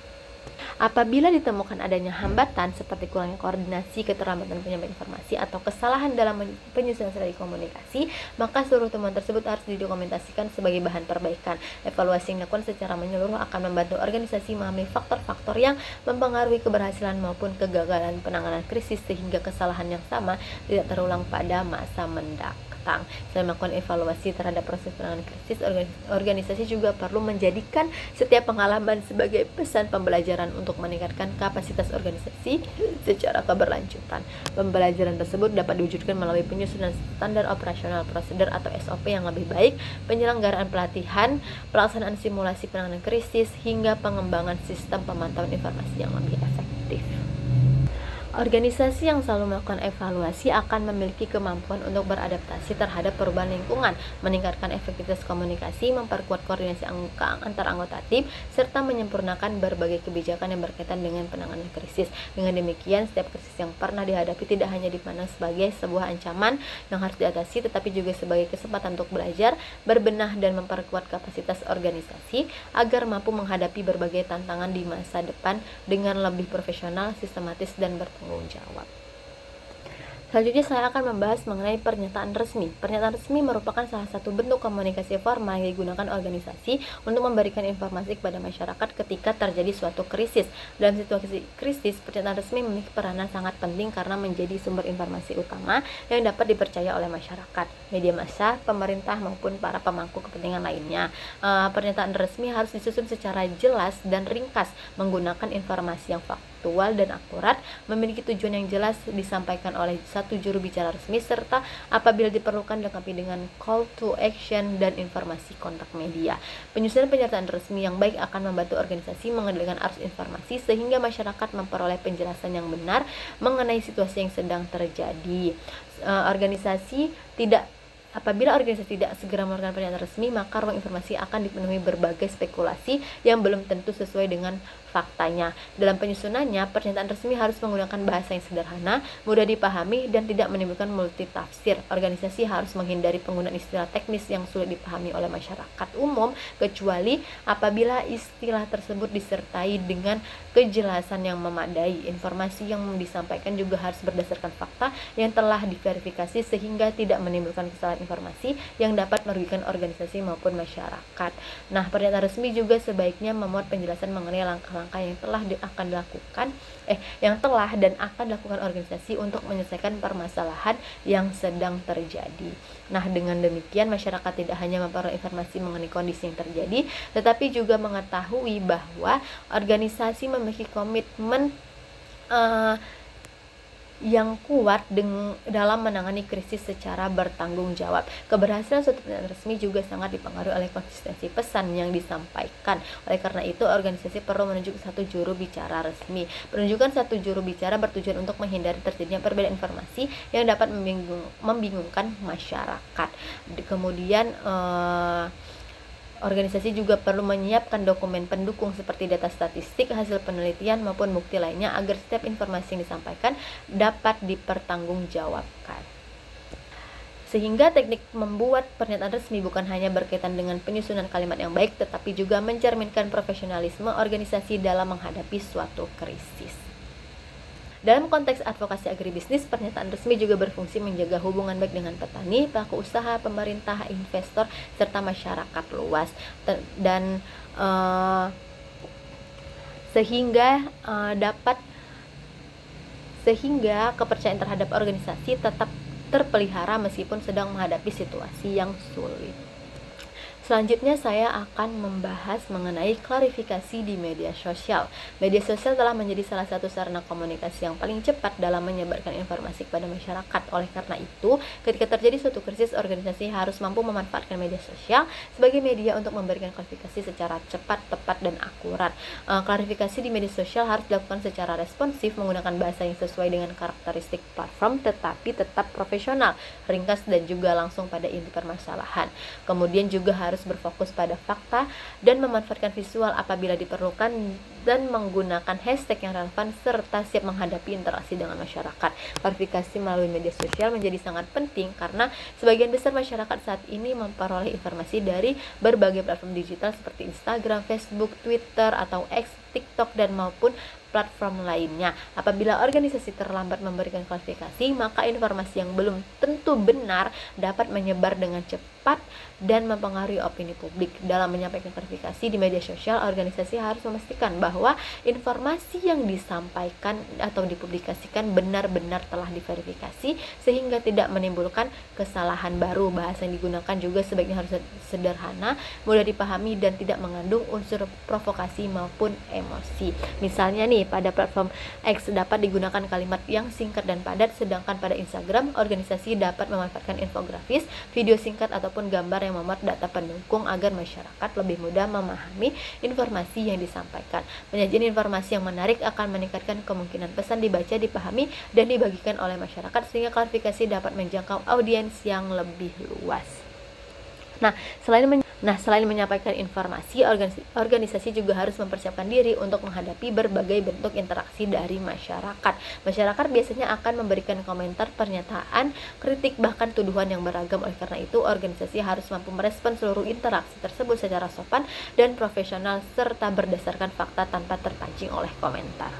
Apabila ditemukan adanya hambatan seperti kurangnya koordinasi, keterlambatan penyampaian informasi, atau kesalahan dalam penyusunan strategi komunikasi, maka seluruh temuan tersebut harus didokumentasikan sebagai bahan perbaikan. Evaluasi yang dilakukan secara menyeluruh akan membantu organisasi memahami faktor-faktor yang mempengaruhi keberhasilan maupun kegagalan penanganan krisis sehingga kesalahan yang sama tidak terulang pada masa mendatang. Selain melakukan evaluasi terhadap proses penanganan krisis, organisasi juga perlu menjadikan setiap pengalaman sebagai pesan pembelajaran untuk meningkatkan kapasitas organisasi secara keberlanjutan. Pembelajaran tersebut dapat diwujudkan melalui penyusunan standar operasional prosedur atau SOP yang lebih baik, penyelenggaraan pelatihan, pelaksanaan simulasi penanganan krisis, hingga pengembangan sistem pemantauan informasi yang lebih efektif. Organisasi yang selalu melakukan evaluasi akan memiliki kemampuan untuk beradaptasi terhadap perubahan lingkungan, meningkatkan efektivitas komunikasi, memperkuat koordinasi antar anggota tim, serta menyempurnakan berbagai kebijakan yang berkaitan dengan penanganan krisis. Dengan demikian, setiap krisis yang pernah dihadapi tidak hanya dipandang sebagai sebuah ancaman yang harus diatasi, tetapi juga sebagai kesempatan untuk belajar, berbenah, dan memperkuat kapasitas organisasi agar mampu menghadapi berbagai tantangan di masa depan dengan lebih profesional, sistematis, dan bertanggung jawab. Selanjutnya saya akan membahas mengenai pernyataan resmi. Pernyataan resmi merupakan salah satu bentuk komunikasi formal yang digunakan organisasi untuk memberikan informasi kepada masyarakat ketika terjadi suatu krisis. Dalam situasi krisis, pernyataan resmi memiliki peranan sangat penting karena menjadi sumber informasi utama yang dapat dipercaya oleh masyarakat, media massa, pemerintah, maupun para pemangku kepentingan lainnya. Pernyataan resmi harus disusun secara jelas dan ringkas, menggunakan informasi yang faktual dan akurat, memiliki tujuan yang jelas, disampaikan oleh satu juru bicara resmi, serta apabila diperlukan dilengkapi dengan call to action dan informasi kontak media. Penyusunan pernyataan resmi yang baik akan membantu organisasi mengendalikan arus informasi sehingga masyarakat memperoleh penjelasan yang benar mengenai situasi yang sedang terjadi. Apabila organisasi tidak segera mengeluarkan pernyataan resmi, maka ruang informasi akan dipenuhi berbagai spekulasi yang belum tentu sesuai dengan faktanya. Dalam penyusunannya, pernyataan resmi harus menggunakan bahasa yang sederhana, mudah dipahami, dan tidak menimbulkan multitafsir. Organisasi harus menghindari penggunaan istilah teknis yang sulit dipahami oleh masyarakat umum, kecuali apabila istilah tersebut disertai dengan kejelasan yang memadai. Informasi yang disampaikan juga harus berdasarkan fakta yang telah diverifikasi sehingga tidak menimbulkan kesalahan informasi yang dapat merugikan organisasi maupun masyarakat. Nah, pernyataan resmi juga sebaiknya memuat penjelasan mengenai langkah-langkah yang telah dan akan dilakukan organisasi untuk menyelesaikan permasalahan yang sedang terjadi. Nah, dengan demikian masyarakat tidak hanya memperoleh informasi mengenai kondisi yang terjadi, tetapi juga mengetahui bahwa organisasi memiliki komitmen yang kuat dalam menangani krisis secara bertanggung jawab. Keberhasilan suatu pernyataan resmi juga sangat dipengaruhi oleh konsistensi pesan yang disampaikan. Oleh karena itu, organisasi perlu menunjuk satu juru bicara resmi. Penunjukan satu juru bicara bertujuan untuk menghindari terjadinya perbedaan informasi yang dapat membingungkan masyarakat. Kemudian organisasi juga perlu menyiapkan dokumen pendukung seperti data statistik, hasil penelitian, maupun bukti lainnya agar setiap informasi yang disampaikan dapat dipertanggungjawabkan. Sehingga teknik membuat pernyataan resmi bukan hanya berkaitan dengan penyusunan kalimat yang baik, tetapi juga mencerminkan profesionalisme organisasi dalam menghadapi suatu krisis. Dalam konteks advokasi agribisnis, pernyataan resmi juga berfungsi menjaga hubungan baik dengan petani, pelaku usaha, pemerintah, investor, serta masyarakat luas, dan sehingga kepercayaan terhadap organisasi tetap terpelihara meskipun sedang menghadapi situasi yang sulit. Selanjutnya saya akan membahas mengenai klarifikasi di media sosial. Media sosial telah menjadi salah satu sarana komunikasi yang paling cepat dalam menyebarkan informasi kepada masyarakat. Oleh karena itu, ketika terjadi suatu krisis, organisasi harus mampu memanfaatkan media sosial sebagai media untuk memberikan klarifikasi secara cepat, tepat, dan akurat. Klarifikasi di media sosial harus dilakukan secara responsif menggunakan bahasa yang sesuai dengan karakteristik platform, tetapi tetap profesional, ringkas, dan juga langsung pada inti permasalahan. Kemudian juga harus berfokus pada fakta dan memanfaatkan visual apabila diperlukan dan menggunakan hashtag yang relevan serta siap menghadapi interaksi dengan masyarakat. Klarifikasi melalui media sosial menjadi sangat penting karena sebagian besar masyarakat saat ini memperoleh informasi dari berbagai platform digital seperti Instagram, Facebook, Twitter, atau X, TikTok, dan maupun platform lainnya. Apabila organisasi terlambat memberikan klarifikasi, maka informasi yang belum tentu benar dapat menyebar dengan cepat dan mempengaruhi opini publik. Dalam menyampaikan klarifikasi di media sosial, organisasi harus memastikan bahwa informasi yang disampaikan atau dipublikasikan benar-benar telah diverifikasi sehingga tidak menimbulkan kesalahan baru. Bahasa yang digunakan juga sebaiknya harus sederhana, mudah dipahami, dan tidak mengandung unsur provokasi maupun emosi. Misalnya nih, pada platform X dapat digunakan kalimat yang singkat dan padat, sedangkan pada Instagram, organisasi dapat memanfaatkan infografis, video singkat, ataupun gambar yang memuat data pendukung agar masyarakat lebih mudah memahami informasi yang disampaikan. Penyajian informasi yang menarik akan meningkatkan kemungkinan pesan dibaca, dipahami, dan dibagikan oleh masyarakat sehingga klarifikasi dapat menjangkau audiens yang lebih luas. Nah, selain menyampaikan informasi, organisasi juga harus mempersiapkan diri untuk menghadapi berbagai bentuk interaksi dari masyarakat. Masyarakat biasanya akan memberikan komentar, pernyataan, kritik, bahkan tuduhan yang beragam. Oleh karena itu, organisasi harus mampu merespon seluruh interaksi tersebut secara sopan dan profesional serta berdasarkan fakta tanpa terpancing oleh komentar.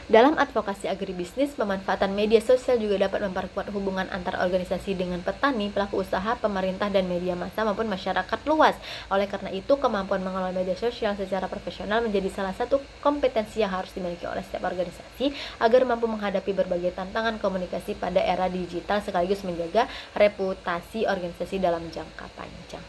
Dalam advokasi agribisnis, pemanfaatan media sosial juga dapat memperkuat hubungan antar organisasi dengan petani, pelaku usaha, pemerintah, dan media massa maupun masyarakat luas. Oleh karena itu, kemampuan mengelola media sosial secara profesional menjadi salah satu kompetensi yang harus dimiliki oleh setiap organisasi agar mampu menghadapi berbagai tantangan komunikasi pada era digital sekaligus menjaga reputasi organisasi dalam jangka panjang.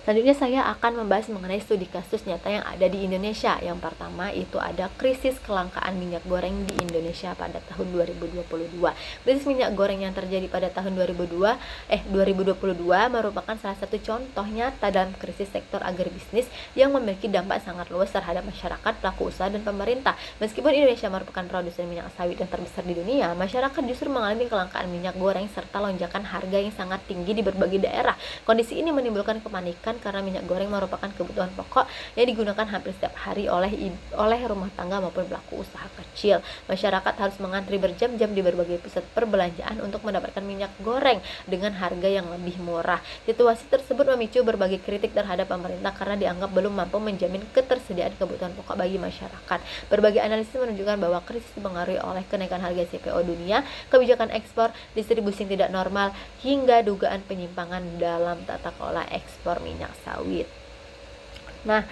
Selanjutnya saya akan membahas mengenai studi kasus nyata yang ada di Indonesia. Yang pertama itu ada krisis kelangkaan minyak goreng di Indonesia pada tahun 2022. Krisis minyak goreng yang terjadi pada tahun 2022 merupakan salah satu contoh nyata dalam krisis sektor agribisnis yang memiliki dampak sangat luas terhadap masyarakat, pelaku usaha, dan pemerintah. Meskipun Indonesia merupakan produsen minyak sawit yang terbesar di dunia, masyarakat justru mengalami kelangkaan minyak goreng serta lonjakan harga yang sangat tinggi di berbagai daerah. Kondisi ini menimbulkan kepanikan karena minyak goreng merupakan kebutuhan pokok yang digunakan hampir setiap hari oleh rumah tangga maupun pelaku usaha kecil. Masyarakat harus mengantri berjam-jam di berbagai pusat perbelanjaan untuk mendapatkan minyak goreng dengan harga yang lebih murah. Situasi tersebut memicu berbagai kritik terhadap pemerintah karena dianggap belum mampu menjamin ketersediaan kebutuhan pokok bagi masyarakat. Berbagai analisis menunjukkan bahwa krisis dipengaruhi oleh kenaikan harga CPO dunia, kebijakan ekspor, distribusi yang tidak normal, hingga dugaan penyimpangan dalam tata kelola ekspor minyak sawit. Nah,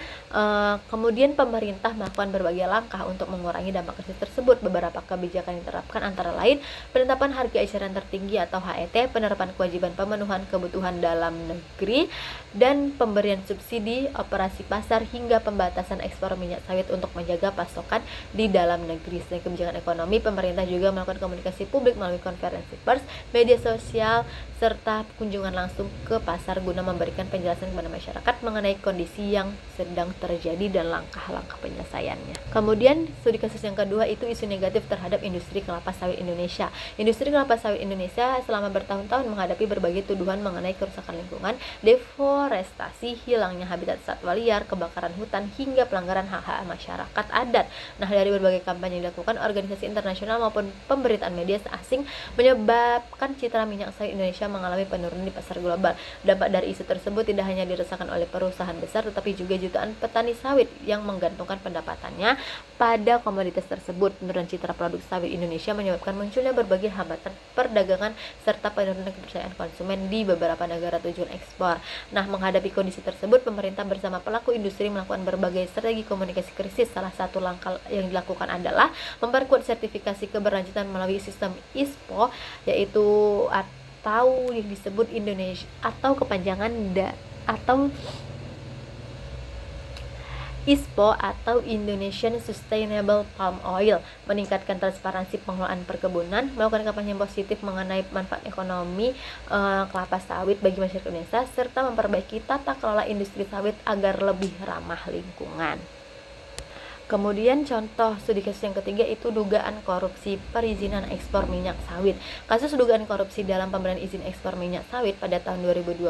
kemudian pemerintah melakukan berbagai langkah untuk mengurangi dampak krisis tersebut. Beberapa kebijakan yang diterapkan antara lain penetapan harga eceran tertinggi atau HET, penerapan kewajiban pemenuhan kebutuhan dalam negeri, dan pemberian subsidi operasi pasar hingga pembatasan ekspor minyak sawit untuk menjaga pasokan di dalam negeri. Selain kebijakan ekonomi, pemerintah juga melakukan komunikasi publik melalui konferensi pers, media sosial, serta kunjungan langsung ke pasar guna memberikan penjelasan kepada masyarakat mengenai kondisi yang sedang terjadi dan langkah-langkah penyelesaiannya. Kemudian studi kasus yang kedua itu isu negatif terhadap industri kelapa sawit Indonesia. Industri kelapa sawit Indonesia selama bertahun-tahun menghadapi berbagai tuduhan mengenai kerusakan lingkungan, deforestasi, hilangnya habitat satwa liar, kebakaran hutan, hingga pelanggaran hak-hak masyarakat adat. Nah, dari berbagai kampanye yang dilakukan organisasi internasional maupun pemberitaan media asing menyebabkan citra minyak sawit Indonesia mengalami penurunan di pasar global. Dampak dari isu tersebut tidak hanya dirasakan oleh perusahaan besar tetapi juga jutaan petani sawit yang menggantungkan pendapatannya pada komoditas tersebut. Penurunan citra produk sawit Indonesia menyebabkan munculnya berbagai hambatan perdagangan serta penurunan kepercayaan konsumen di beberapa negara tujuan ekspor. Nah, menghadapi kondisi tersebut, pemerintah bersama pelaku industri melakukan berbagai strategi komunikasi krisis. Salah satu langkah yang dilakukan adalah memperkuat sertifikasi keberlanjutan melalui sistem ISPO, yaitu atau yang disebut Indonesia atau kepanjangan atau ISPO atau Indonesian Sustainable Palm Oil, meningkatkan transparansi pengelolaan perkebunan, melakukan kampanye positif mengenai manfaat ekonomi kelapa sawit bagi masyarakat Indonesia, serta memperbaiki tata kelola industri sawit agar lebih ramah lingkungan. Kemudian contoh studi kasus yang ketiga itu dugaan korupsi perizinan ekspor minyak sawit. Kasus dugaan korupsi dalam pemberian izin ekspor minyak sawit pada tahun 2022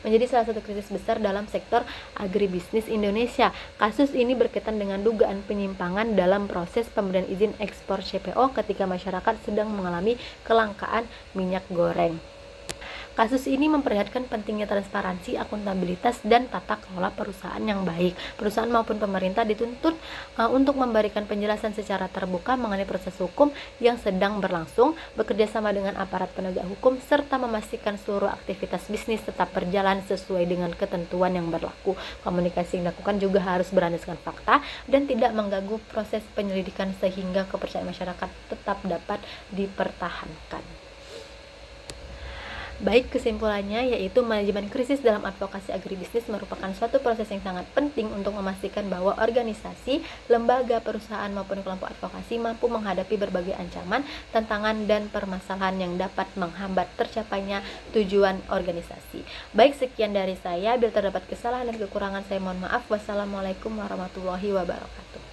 menjadi salah satu krisis besar dalam sektor agribisnis Indonesia. Kasus ini berkaitan dengan dugaan penyimpangan dalam proses pemberian izin ekspor CPO ketika masyarakat sedang mengalami kelangkaan minyak goreng. Kasus ini memperlihatkan pentingnya transparansi, akuntabilitas, dan tata kelola perusahaan yang baik. Perusahaan maupun pemerintah dituntut untuk memberikan penjelasan secara terbuka mengenai proses hukum yang sedang berlangsung, bekerja sama dengan aparat penegak hukum, serta memastikan seluruh aktivitas bisnis tetap berjalan sesuai dengan ketentuan yang berlaku. Komunikasi yang dilakukan juga harus berlandaskan fakta dan tidak mengganggu proses penyelidikan sehingga kepercayaan masyarakat tetap dapat dipertahankan. Baik, kesimpulannya yaitu manajemen krisis dalam advokasi agribisnis merupakan suatu proses yang sangat penting untuk memastikan bahwa organisasi, lembaga, perusahaan maupun kelompok advokasi mampu menghadapi berbagai ancaman, tantangan, dan permasalahan yang dapat menghambat tercapainya tujuan organisasi. Baik, sekian dari saya. Bila terdapat kesalahan dan kekurangan saya mohon maaf. Wassalamualaikum warahmatullahi wabarakatuh.